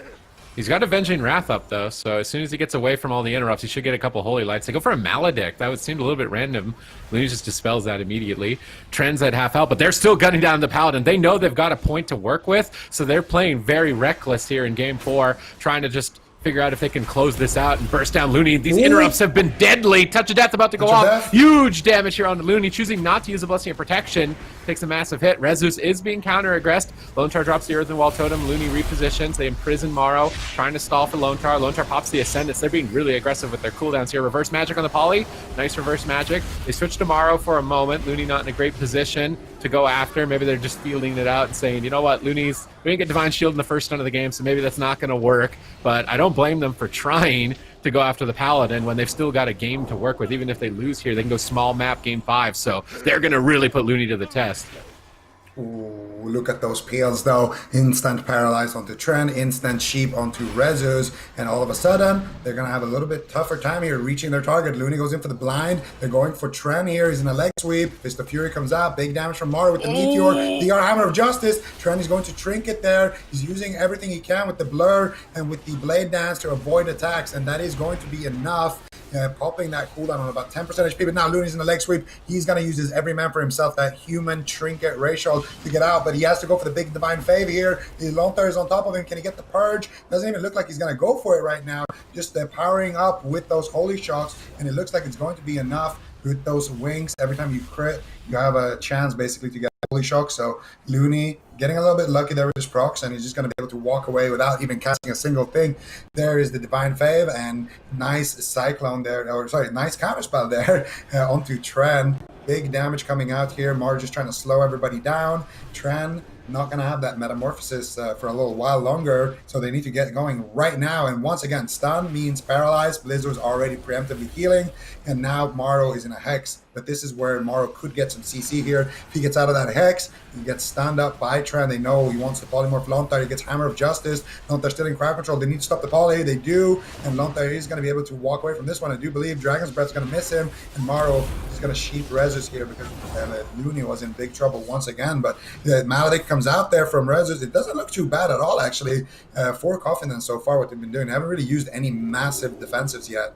He's got Avenging Wrath up, though, so as soon as he gets away from all the interrupts, he should get a couple Holy Lights. They go for a Maledict. That would seem a little bit random. Looney just dispels that immediately. Tren's at half health, but they're still gunning down the Paladin. They know they've got a point to work with, so they're playing very reckless here in Game 4, trying to just figure out if they can close this out and burst down Looney. These interrupts have been deadly. Touch of Death about to go off. Huge damage here on Looney, choosing not to use a Blessing of Protection. Takes a massive hit. Rezus is being counter-aggressed. Lontar drops the Earthen Wall Totem. Looney repositions. They imprison Morrow, trying to stall for Lontar. Lontar pops the Ascendance. They're being really aggressive with their cooldowns here. Reverse Magic on the Poly. Nice reverse magic. They switch to Morrow for a moment. Looney not in a great position to go after. Maybe they're just fielding it out and saying, you know what, we didn't get Divine Shield in the first stun of the game, so maybe that's not going to work. But I don't blame them for trying to go after the Paladin when they've still got a game to work with. Even if they lose here, they can go small map game 5. So they're going to really put Looney to the test. Ooh, look at those peels though. Instant paralyze onto Tren, instant sheep onto Rezus, and all of a sudden they're gonna have a little bit tougher time here reaching their target. Looney goes in for the blind. They're going for Tren here. He's in a leg sweep. Fist of Fury comes out. Big damage from Morrow with the Meteor. DR Hammer of Justice. Tren is going to trinket there. He's using everything he can with the blur and with the blade dance to avoid attacks, and that is going to be enough. Popping that cooldown on about 10% HP, but now Looney's in the leg sweep. He's going to use his every man for himself, that human trinket ratio to get out, but he has to go for the big divine fave here. The Lontar is on top of him. Can he get the purge? Doesn't even look like he's going to go for it right now. Just powering up with those holy shocks, and it looks like it's going to be enough with those wings. Every time you crit, you have a chance basically to get holy shock. So Looney getting a little bit lucky there with his procs, and he's just going to be able to walk away without even casting a single thing. There is the divine fave, and nice cyclone there, or sorry, nice counterspell there onto Tren. Big damage coming out here. Mar just trying to slow everybody down. Tren not going to have that metamorphosis for a little while longer, so they need to get going right now. And once again, stun means paralyzed. Blizzard's already preemptively healing, and now Morrow is in a hex. But this is where Morrow could get some CC here. If he gets out of that hex, he gets stunned up by Tren. They know he wants the polymorph Lontar. He gets Hammer of Justice. Lontar's still in crowd control. They need to stop the poly. They do, and Lontar is going to be able to walk away from this one. I do believe Dragon's Breath's going to miss him, and Morrow is going to sheep Rezus here because Looney was in big trouble once again. But the Maledict comes out there from Rezus. It doesn't look too bad at all, actually, for Coffin and so far what they've been doing. They haven't really used any massive defensives yet.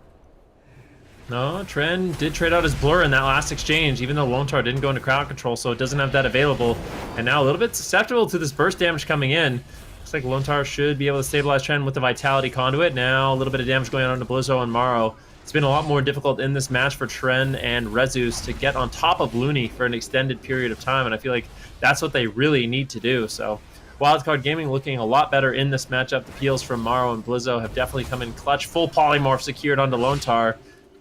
No, Tren did trade out his blur in that last exchange, even though Lontar didn't go into crowd control, so it doesn't have that available. And now a little bit susceptible to this burst damage coming in. Looks like Lontar should be able to stabilize Tren with the Vitality Conduit. Now a little bit of damage going on to Blizzo and Morrow. It's been a lot more difficult in this match for Tren and Rezus to get on top of Looney for an extended period of time, and I feel like that's what they really need to do. So Wildcard Gaming looking a lot better in this matchup. The peels from Morrow and Blizzo have definitely come in clutch. Full polymorph secured onto Lontar.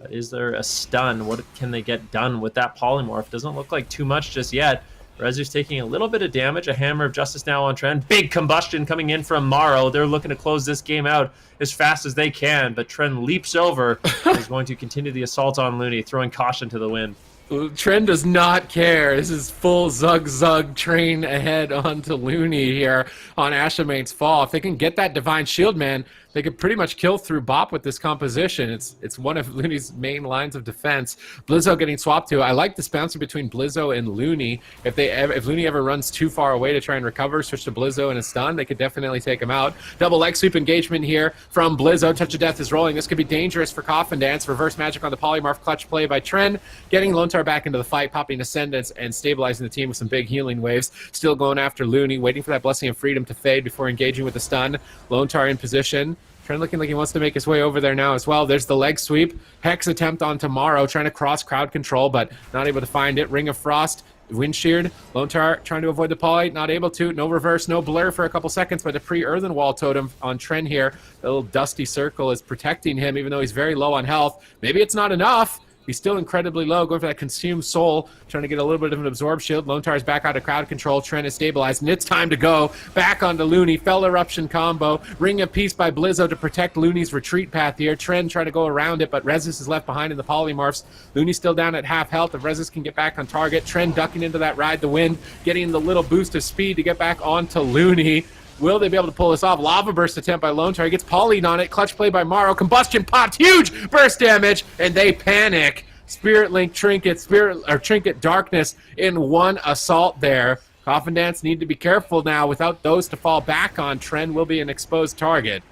Is there a stun? What can they get done with that polymorph? Doesn't look like too much just yet. Rezu's taking a little bit of damage. A Hammer of Justice now on Tren. Big combustion coming in from Morrow. They're looking to close this game out as fast as they can, but Tren leaps over and is going to continue the assault on Looney, throwing caution to the wind. Tren does not care. This is full zug train ahead onto Looney here on Ashamane's Fall. If they can get that Divine Shield, man, they could pretty much kill through Bop with this composition. It's one of Looney's main lines of defense. Blizzo getting swapped to. I like this bouncer between Blizzo and Looney. If Looney ever runs too far away to try and recover, switch to Blizzo and a stun, they could definitely take him out. Double leg sweep engagement here from Blizzo. Touch of Death is rolling. This could be dangerous for Coffin Dance. Reverse magic on the polymorph clutch play by Tren. Getting Lontar back into the fight, popping Ascendance and stabilizing the team with some big healing waves. Still going after Looney, waiting for that Blessing of Freedom to fade before engaging with the stun. Lontar in position. Tren looking like he wants to make his way over there now as well. There's the leg sweep. Hex attempt on Tomorrow, trying to cross crowd control, but not able to find it. Ring of Frost, Wind Sheared. Lontar trying to avoid the poly, not able to. No reverse, no blur for a couple seconds, but a pre-Earthen Wall Totem on Tren here. The little dusty circle is protecting him, even though he's very low on health. Maybe it's not enough. He's still incredibly low, going for that Consume Soul, trying to get a little bit of an Absorb Shield. Lone Tar is back out of crowd control. Trent is stabilized, and it's time to go. Back onto Looney. Fell Eruption combo. Ring of Peace by Blizzo to protect Looney's retreat path here. Trent trying to go around it, but Rezus is left behind in the Polymorphs. Looney's still down at half health. If Rezus can get back on target, Trent ducking into that Ride the Wind, getting the little boost of speed to get back onto Looney. Will they be able to pull this off? Lava Burst attempt by Lone Tar. He gets polyed on it. Clutch play by Morrow. Combustion popped. Huge burst damage, and they panic. Spirit Link Trinket Darkness in one assault there. Coffin Dance need to be careful now. Without those to fall back on, Tren will be an exposed target.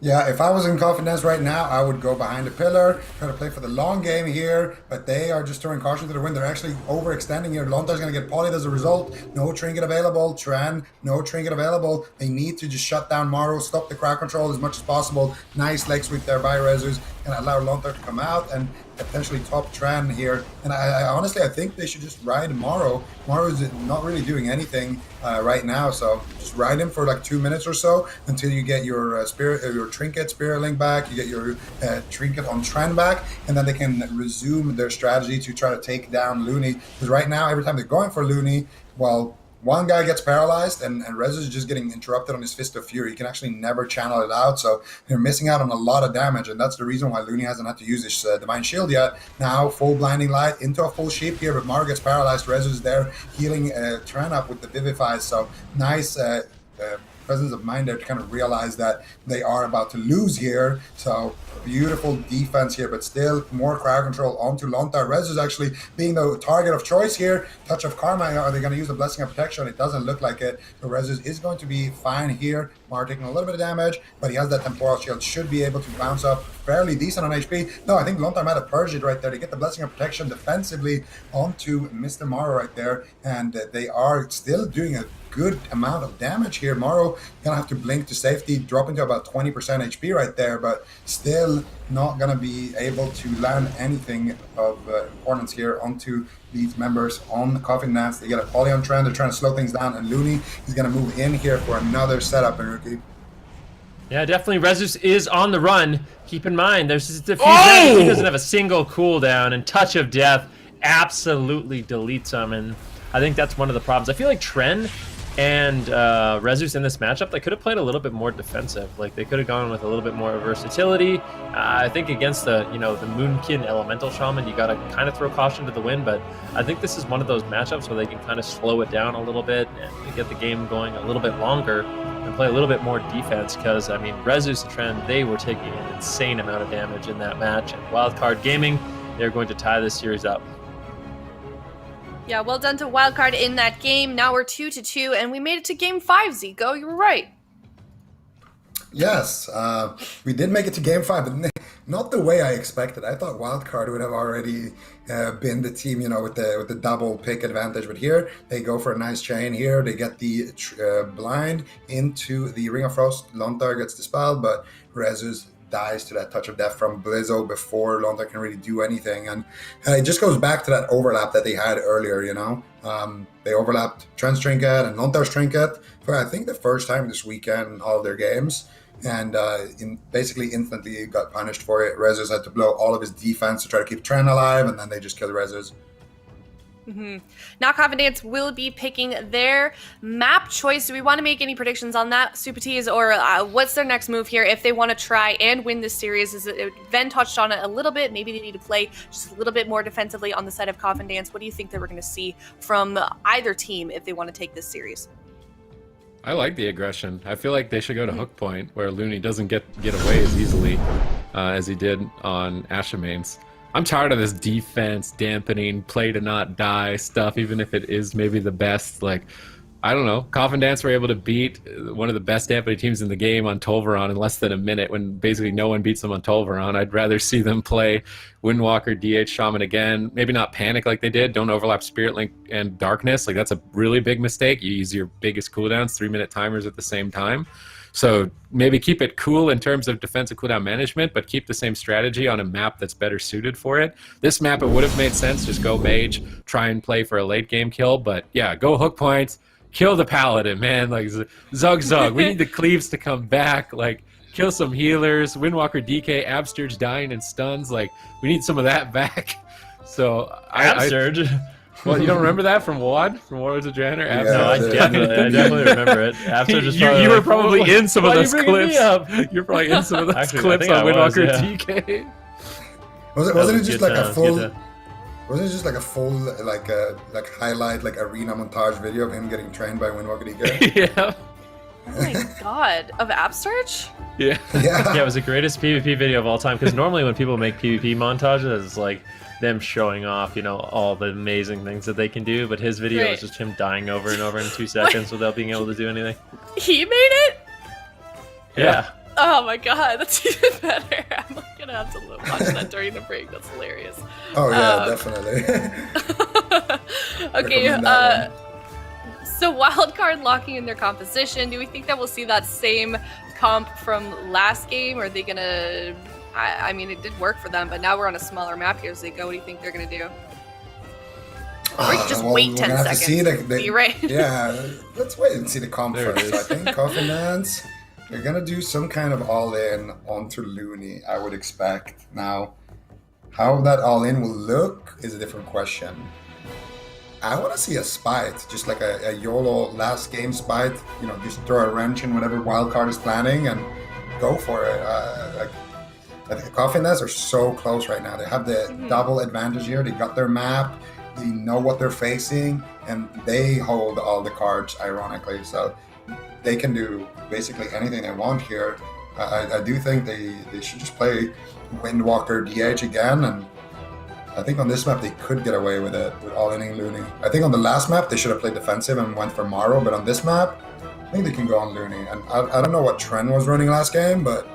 Yeah, if I was in Coffin Dance right now, I would go behind the pillar, try to play for the long game here, but they are just throwing caution to the wind. They're actually overextending here. Lontar's going to get polyed as a result. No trinket available. Tran, no trinket available. They need to just shut down Morrow, stop the crowd control as much as possible. Nice leg sweep there by Rezus, and allow Lontar to come out and potentially top Tran here. And I honestly, I think they should just ride Morrow. Morrow is not really doing anything right now, so just ride him for like 2 minutes or so until you get your your trinket Spirit Link back, you get your trinket on Tran back, and then they can resume their strategy to try to take down Looney. Because right now, every time they're going for Looney, well, one guy gets paralyzed, and Rezus is just getting interrupted on his Fist of Fury. He can actually never channel it out, so they're missing out on a lot of damage, and that's the reason why Looney hasn't had to use his Divine Shield yet. Now, full Blinding Light into a full sheep here, but Morrow gets paralyzed. Rezus is there healing Tran up with the Vivifies, so nice presence of mind there to kind of realize that they are about to lose here. So beautiful defense here, but still more crowd control onto Lontar. Rezus actually being the target of choice here. Touch of Karma, are they going to use the Blessing of Protection? It doesn't look like it. So Rezus is going to be fine here. Morrow taking a little bit of damage, but he has that Temporal Shield, should be able to bounce up fairly decent on HP. No, I think Lontar might have purged it right there to get the Blessing of Protection defensively onto Mr. Morrow right there, and they are still doing a good amount of damage here. Morrow gonna have to blink to safety, dropping to about 20% HP right there, but still not gonna be able to land anything of importance here onto these members on the Coffin Dance. They get a poly on Trend, they're trying to slow things down, and Looney is gonna move in here for another setup, Enrique. Yeah, definitely. Rezus is on the run. Keep in mind, there's this diffusion. He doesn't have a single cooldown, and Touch of Death absolutely deletes him, and I think that's one of the problems. I feel like Tren and Rezus in this matchup, they could have played a little bit more defensive. Like, they could have gone with a little bit more versatility. I think against the Moonkin Elemental Shaman, you got to kind of throw caution to the wind, but I think this is one of those matchups where they can kind of slow it down a little bit and get the game going a little bit longer and play a little bit more defense, because, I mean, Rezus and Tren, they were taking an insane amount of damage in that match, and Wildcard Gaming, they're going to tie this series up. Yeah, well done to Wildcard in that game. Now we're 2-2, and we made it to Game 5, Zico. You were right. Yes, we did make it to Game 5, but not the way I expected. I thought Wildcard would have already been the team, with the double pick advantage. But here, they go for a nice chain here. They get the blind into the Ring of Frost. Lontar gets dispelled, but Rezus dies to that Touch of Death from Blizzo before Lontar can really do anything. And it just goes back to that overlap that they had earlier, They overlapped Trent's Trinket and Lontar's Trinket for, I think, the first time this weekend in all their games. And basically instantly got punished for it. Rezus had to blow all of his defense to try to keep Trent alive, and then they just killed Rezus. Now Coffin Dance will be picking their map choice. Do we want to make any predictions on that, Super Tees, or what's their next move here if they want to try and win this series? Ven touched on it a little bit. Maybe they need to play just a little bit more defensively on the side of Coffin Dance. What do you think that we're going to see from either team if they want to take this series? I like the aggression. I feel like they should go to hook point, where Looney doesn't get away as easily as he did on Ashamane's. I'm tired of this defense, dampening, play to not die stuff, even if it is maybe the best. Like, I don't know. Coffin Dance were able to beat one of the best dampening teams in the game on Tolvaron in less than a minute, when basically no one beats them on Tolvaron. I'd rather see them play Windwalker, DH Shaman again. Maybe not panic like they did. Don't overlap Spirit Link and Darkness. Like, that's a really big mistake. You use your biggest cooldowns, 3-minute timers at the same time. So maybe keep it cool in terms of defensive cooldown management, but keep the same strategy on a map that's better suited for it. This map, it would have made sense. Just go mage, try and play for a late game kill. But yeah, go hook points, kill the paladin, man. Like, Zug. We need the cleaves to come back. Like, kill some healers. Windwalker DK, Absturge dying and stuns. Like, we need some of that back. So Absurge. Well, you don't remember that from WoD? From Warlords of Draenor? Yeah, No, I definitely remember it. Absurge is probably you were like, probably in some of why are you those bringing me clips. up? You're probably in some of those Actually, I clips think on I was, Windwalker yeah. DK. Wasn't it just like a full? Good Wasn't it just like a full like highlight like arena montage video of him getting trained by Windwalker DK? Yeah. Oh my god, of Absturge? Yeah. Yeah. Yeah, it was the greatest PvP video of all time. Because normally when people make PvP montages, it's like them showing off, you know, all the amazing things that they can do. But his video Right. was just him dying over and over in 2 seconds without being able to do anything. He made it? Yeah. Oh my god, that's even better. I'm gonna have to watch that during the break. That's hilarious. Oh yeah, Um, definitely. Okay, Recommend that so Wildcard locking in their composition. Do we think that we'll see that same comp from last game? Or are they gonna... I mean, it did work for them, but now we're on a smaller map here as they go. What do you think they're gonna do? Or just well, wait we're 10 gonna have to seconds. see the- You're right. Yeah, let's wait and see the comp There it first. is. I think Coffin Dance, they're gonna do some kind of all-in onto Looney, I would expect. Now, how that all-in will look is a different question. I want to see a spite, just like a YOLO last game spite. You know, just throw a wrench in whatever Wildcard is planning and go for it. I think the Coffin Dance are so close right now. They have the double advantage here. They got their map. They know what they're facing, and they hold all the cards, ironically. So they can do basically anything they want here. I do think they should just play Windwalker DH again, and I think on this map they could get away with it, with all-inning Looney. I think on the last map they should have played defensive and went for Morrow, but on this map, I think they can go on Looney. And I don't know what Trent was running last game, but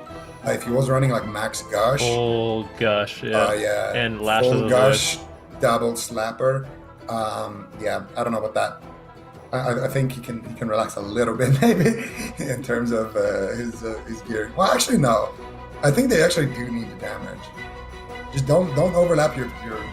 if he was running like Max Gush, Full gush, yeah. yeah, And Lash of full the Gush, double slapper. Yeah, I don't know about that. I think he can relax a little bit maybe in terms of his gear. Well, actually no, I think they actually do need the damage. Just don't overlap your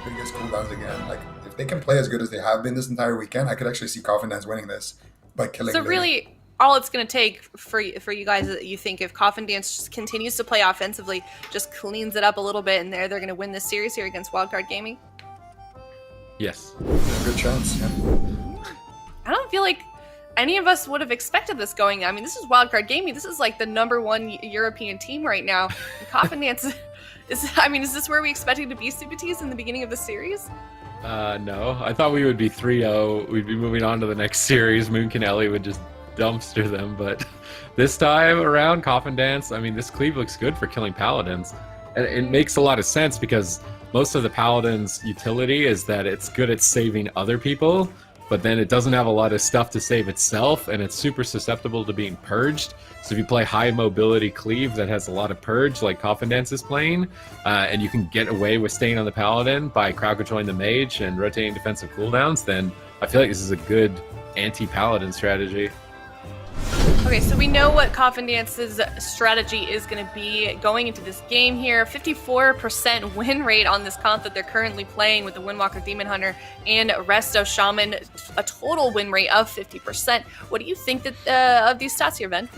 biggest cooldowns again. Like if they can play as good as they have been this entire weekend, I could actually see Coffin Dance winning this by killing. So Looney. really, all it's going to take for you guys, you think, if Coffin Dance just continues to play offensively, just cleans it up a little bit, and they're going to win this series here against Wildcard Gaming? Yes. Good chance. Yeah. I don't feel like any of us would have expected this going. I mean, this is Wildcard Gaming. This is like the #1 European team right now. And Coffin Dance is this where we expected to be, Subatees, in the beginning of the series? No. I thought we would be 3-0. We'd be moving on to the next series. Moon Canelli would just dumpster them, but this time around, Coffin Dance, I mean, this cleave looks good for killing paladins. And it makes a lot of sense because most of the paladin's utility is that it's good at saving other people, but then it doesn't have a lot of stuff to save itself, and it's super susceptible to being purged. So if you play high mobility cleave that has a lot of purge, like Coffin Dance is playing, and you can get away with staying on the paladin by crowd controlling the mage and rotating defensive cooldowns, then I feel like this is a good anti-paladin strategy. Okay, so we know what Coffin Dance's strategy is going to be going into this game here. 54% win rate on this comp that they're currently playing with the Windwalker Demon Hunter and Resto Shaman, a total win rate of 50%. What do you think that of these stats here, Ben?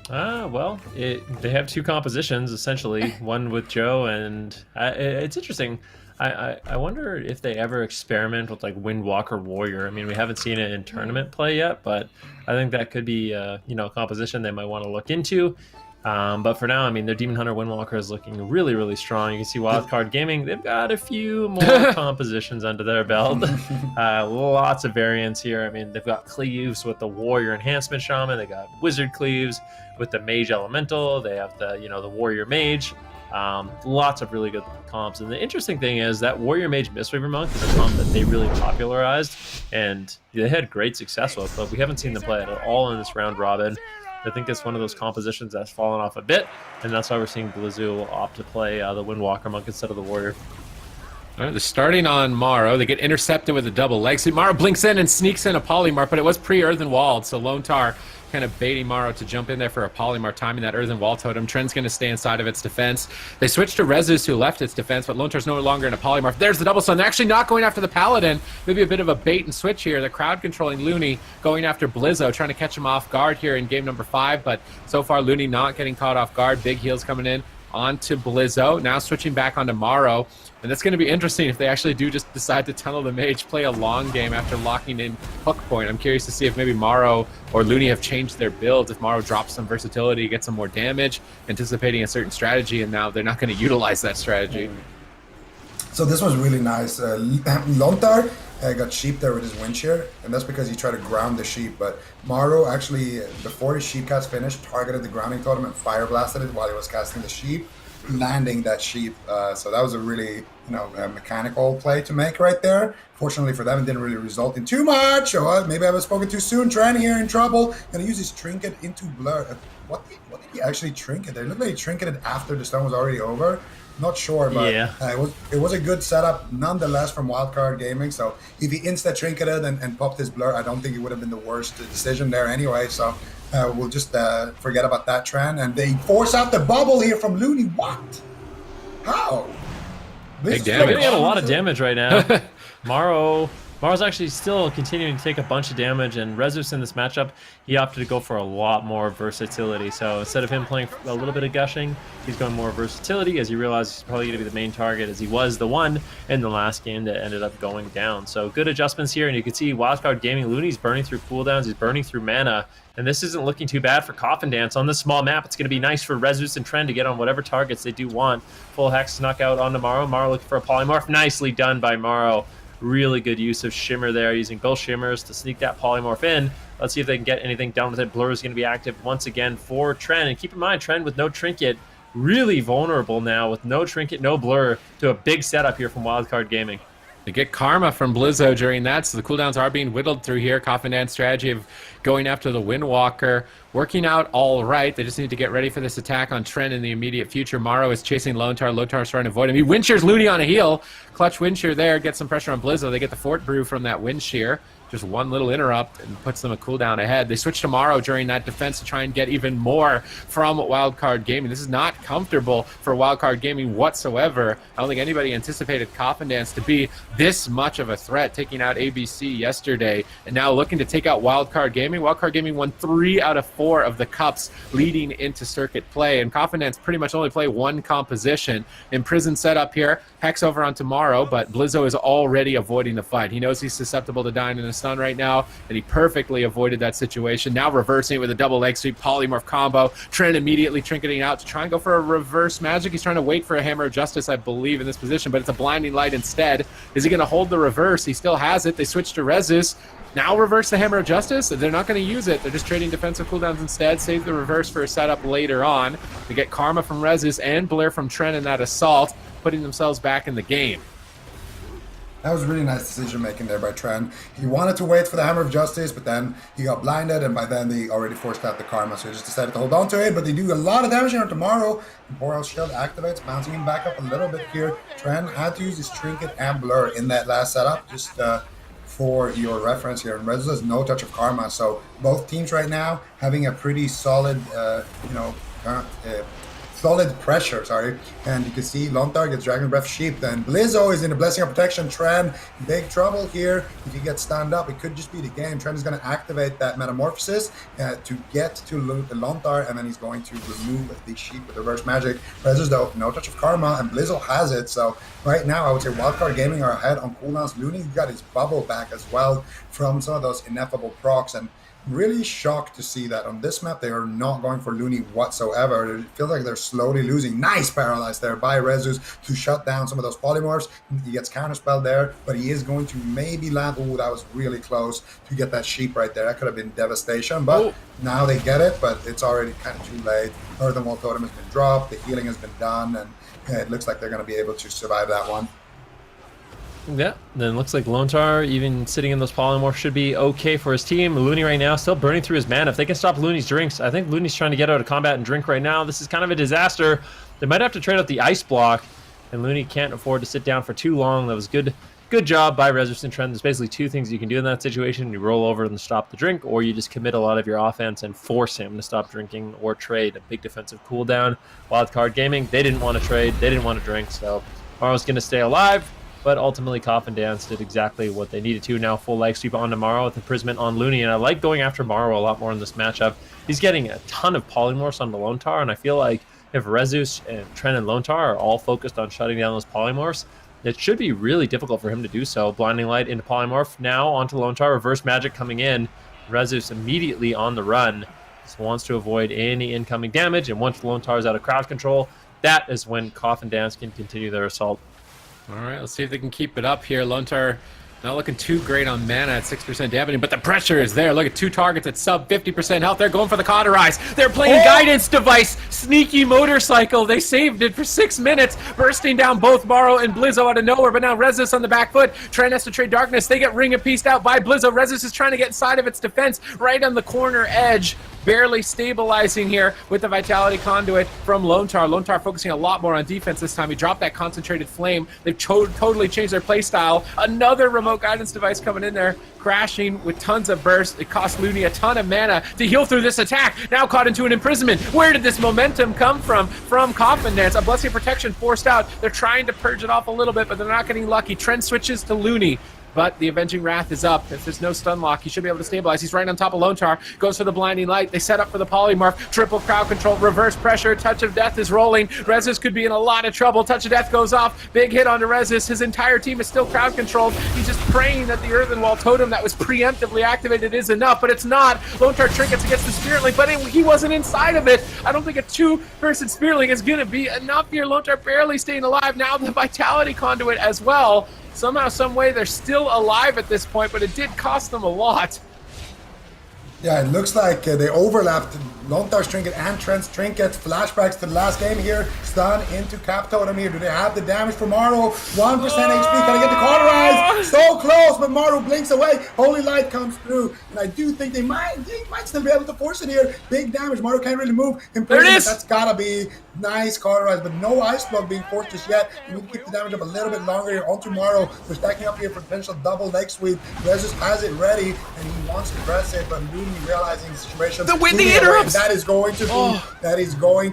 Well, they have 2 compositions, essentially. One with Joe, and it's interesting. I wonder if they ever experiment with like Windwalker Warrior. I mean, we haven't seen it in tournament play yet, but I think that could be a composition they might want to look into. But for now, I mean, their Demon Hunter Windwalker is looking really, really strong. You can see Wildcard Gaming, they've got a few more compositions under their belt. Lots of variants here. I mean, they've got cleaves with the Warrior Enhancement Shaman. They got Wizard cleaves with the Mage Elemental. They have the Warrior Mage. Lots of really good comps. And the interesting thing is that Warrior Mage Mistweaver Monk is a comp that they really popularized, and they had great success with, but we haven't seen them play it at all in this round robin. I think it's one of those compositions that's fallen off a bit, and that's why we're seeing Blizzu opt to play the Windwalker Monk instead of the Warrior. All right, they're starting on Morrow. They get intercepted with a double leg sweep. Morrow blinks in and sneaks in a Polymorph, but it was pre-Earthen Walled, so Lone Tar kind of baiting Morrow to jump in there for a polymorph, timing that Earthen Wall Totem. Trend's going to stay inside of its defense. They switched to Rezus, who left its defense, but Lone Star's no longer in a polymorph. There's the double stun. They're actually not going after the Paladin. Maybe a bit of a bait and switch here. The crowd controlling Looney, going after Blizzo, trying to catch him off guard here in game number 5, but so far Looney not getting caught off guard. Big heals coming in onto Blizzo. Now switching back onto Morrow. And that's going to be interesting if they actually do just decide to tunnel the mage, play a long game after locking in hook point. I'm curious to see if maybe Morrow or Looney have changed their builds, if Morrow drops some versatility, gets some more damage, anticipating a certain strategy, and now they're not going to utilize that strategy. So this was really nice. Lontar got sheep there with his wind shear, and that's because he tried to ground the sheep. But Morrow actually, before his sheep cast finished, targeted the grounding totem and fire blasted it while he was casting the sheep, landing that sheep. So that was a really, mechanical play to make right there. Fortunately for them, it didn't really result in too much. Or maybe I was spoken too soon. Trying here in trouble. Gonna use his trinket into blur. What did he actually trinket? It looked like he trinketed after the stun was already over. Not sure, but yeah. It was a good setup nonetheless from Wildcard Gaming. So if he insta trinketed and popped his blur, I don't think it would have been the worst decision there anyway. So we'll just forget about that trend. And they force out the bubble here from Looney. What? How? Big They're damage. getting a lot of damage right now. Morrow's actually still continuing to take a bunch of damage, and Rezus in this matchup, he opted to go for a lot more versatility. So instead of him playing a little bit of gushing, he's going more versatility as he realizes he's probably going to be the main target, as he was the one in the last game that ended up going down. So good adjustments here, and you can see Wildcard Gaming, Looney's burning through cooldowns, he's burning through mana, and this isn't looking too bad for Coffin Dance. On this small map, it's going to be nice for Rezus and Trend to get on whatever targets they do want. Full Hex to knock out onto Morrow. Morrow looking for a polymorph. Nicely done by Morrow. Really good use of Shimmer there, using both Shimmers to sneak that polymorph in. Let's see if they can get anything done with it. Blur is going to be active once again for Trend. And keep in mind, Trend with no Trinket, really vulnerable now with no Trinket, no Blur, to a big setup here from Wildcard Gaming. They get Karma from Blizzo during that, so the cooldowns are being whittled through here. Coffin Dance strategy of going after the Windwalker, working out all right. They just need to get ready for this attack on Trent in the immediate future. Morrow is chasing Lontar. Lontar's trying to avoid him. He wind shears Looney on a heel. Clutch wind shear there, gets some pressure on Blizzo. They get the Fort Brew from that wind shear. Just one little interrupt and puts them a cooldown ahead. They switch to Morrow during that defense to try and get even more from Wildcard Gaming. This is not comfortable for Wildcard Gaming whatsoever. I don't think anybody anticipated Coffin Dance to be this much of a threat, taking out ABC yesterday, and now looking to take out Wildcard Gaming. Wildcard Gaming won 3 out of 4 of the cups leading into circuit play, and Coffin Dance pretty much only play one composition. Imprisoned setup here, Hex over on Tomorrow, but Blizzo is already avoiding the fight. He knows he's susceptible to dying in a stun right now, and he perfectly avoided that situation. Now reversing it with a double leg sweep polymorph combo. Trent immediately trinketing out to try and go for a reverse magic. He's trying to wait for a Hammer of Justice, I believe, in this position, but it's a blinding light instead. Is he going to hold the reverse? He still has it. They switch to Rezus. Now reverse the Hammer of Justice. They're not going to use it. They're just trading defensive cooldowns instead. Save the reverse for a setup later on. They get Karma from Rezus and Blair from Trent in that assault, putting themselves back in the game. That was really nice decision making there by Trent. He wanted to wait for the Hammer of Justice, but then he got blinded, and by then they already forced out the Karma, so he just decided to hold on to it. But they do a lot of damage here Tomorrow. And Boreal's Shield activates, bouncing him back up a little bit here. Trent had to use his Trinket and Blur in that last setup, just for your reference here. And Rezus has no touch of Karma, so both teams right now having a pretty solid, solid pressure, and you can see Lontar gets Dragon Breath Sheep, then Blizzo is in a Blessing of Protection. Trent, big trouble here. If he gets stunned up, it could just be the game. Trent is going to activate that Metamorphosis to get to Lontar, and then he's going to remove the Sheep with Reverse Magic. Rezus, though, no touch of Karma, and Blizzo has it, so right now I would say Wildcard Gaming are ahead on cooldowns. Looney got his bubble back as well from some of those ineffable procs, and really shocked to see that on this map they are not going for Looney whatsoever. It feels like they're slowly losing. Nice paralyze there by Rezus to shut down some of those polymorphs. He gets counterspell there, but he is going to maybe land. Oh, that was really close to get that sheep right there. That could have been devastation, but now they get it, but it's already kind of too late. Earthen Wall Totem has been dropped, the healing has been done, and it looks like they're going to be able to survive that one. Yeah, then looks like Lontar, even sitting in those polymorphs, should be okay for his team. Looney right now still burning through his mana. If they can stop Looney's drinks, I think Looney's trying to get out of combat and drink right now. This is kind of a disaster. They might have to trade out the ice block, and Looney can't afford to sit down for too long. That was good good job by Rezus and Trend. There's basically two things you can do in that situation. You roll over and stop the drink, or you just commit a lot of your offense and force him to stop drinking or trade. A big defensive cooldown. Wildcard Gaming, they didn't want to trade, they didn't want to drink, so Maro's going to stay alive, but ultimately Coffin Dance did exactly what they needed to. Now full leg sweep onto Maro with Imprisonment on Looney, and I like going after Maro a lot more in this matchup. He's getting a ton of polymorphs on the Lone Tar, and I feel like if Rezus and Tren and Lone Tar are all focused on shutting down those polymorphs, it should be really difficult for him to do so. Blinding Light into Polymorph, now onto Lone Tar, Reverse Magic coming in. Rezus immediately on the run. Just wants to avoid any incoming damage, and once the Lone Tar is out of crowd control, that is when Coffin Dance can continue their assault. All right, let's see if they can keep it up here. Lone Tar not looking too great on mana at 6% dampening, but the pressure is there. Look at 2 targets at sub 50% health. They're going for the cauterize. They're playing guidance device. Sneaky motorcycle. They saved it for 6 minutes, bursting down both Maro and Blizzo out of nowhere. But now Rezus on the back foot. Trent has to trade darkness. They get ring and pieced out by Blizzo. Rezus is trying to get inside of its defense right on the corner edge. Barely stabilizing here with the Vitality Conduit from Lone Tar. Lone Tar focusing a lot more on defense this time. He dropped that concentrated flame. They've totally changed their play style. Another remote guidance device coming in there, crashing with tons of burst. It cost Looney a ton of mana to heal through this attack. Now caught into an imprisonment. Where did this momentum come from? From Coffin Dance. A Blessing of Protection forced out. They're trying to purge it off a little bit, but they're not getting lucky. Trent switches to Looney. But the Avenging Wrath is up. If there's no stun lock, he should be able to stabilize. He's right on top of Lone Tar. Goes for the Blinding Light. They set up for the Polymorph. Triple crowd control. Reverse pressure. Touch of Death is rolling. Rezus could be in a lot of trouble. Touch of Death goes off. Big hit onto Rezus. His entire team is still crowd controlled. He's just praying that the Earthen Wall Totem that was preemptively activated is enough, but it's not. Lone Tar trinkets against the Spirit Link, but he wasn't inside of it. I don't think a 2-person Spirit Link is going to be enough here. Lone Tar barely staying alive. Now the Vitality Conduit as well. Somehow, some way, they're still alive at this point, but it did cost them a lot. Yeah, it looks like they overlapped Lone Tar's trinket and Trent's trinket. Flashbacks to the last game here. Stun into Cap Totem here. Do they have the damage for Maro? 1% HP. Can I get the cauterize? So close, but Maro blinks away. Holy Light comes through. And I do think they might still be able to force it here. Big damage. Maro can't really move. There it is. That's gotta be nice cauterize, but no Ice Block being forced just yet. You need to keep the damage up a little bit longer here. Onto Maro. They're stacking up here for potential double leg sweep. Rezus has it ready, and he wants to press it, but Looney realizing the situation. The windy interrupts. That is going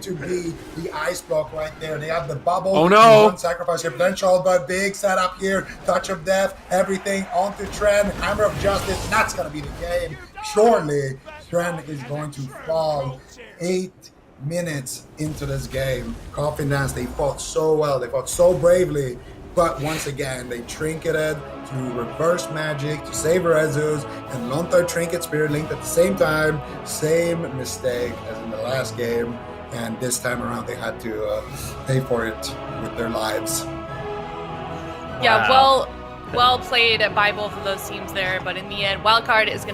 to be the Ice Block right there. They have the bubble. Oh no! One sacrifice your potential, but big setup here. Touch of Death, everything onto Tren. Hammer of Justice. That's gonna be the game. Surely, Tren is going to fall. 8 minutes into this game. Coffin Dance, they fought so well. They fought so bravely. But once again, they trinketed to reverse magic to save Rezus, and Lone Tar trinket Spirit Link at the same time. Same mistake as in the last game, and this time around they had to pay for it with their lives. Yeah, well played by both of those teams there, but in the end, Wildcard is going to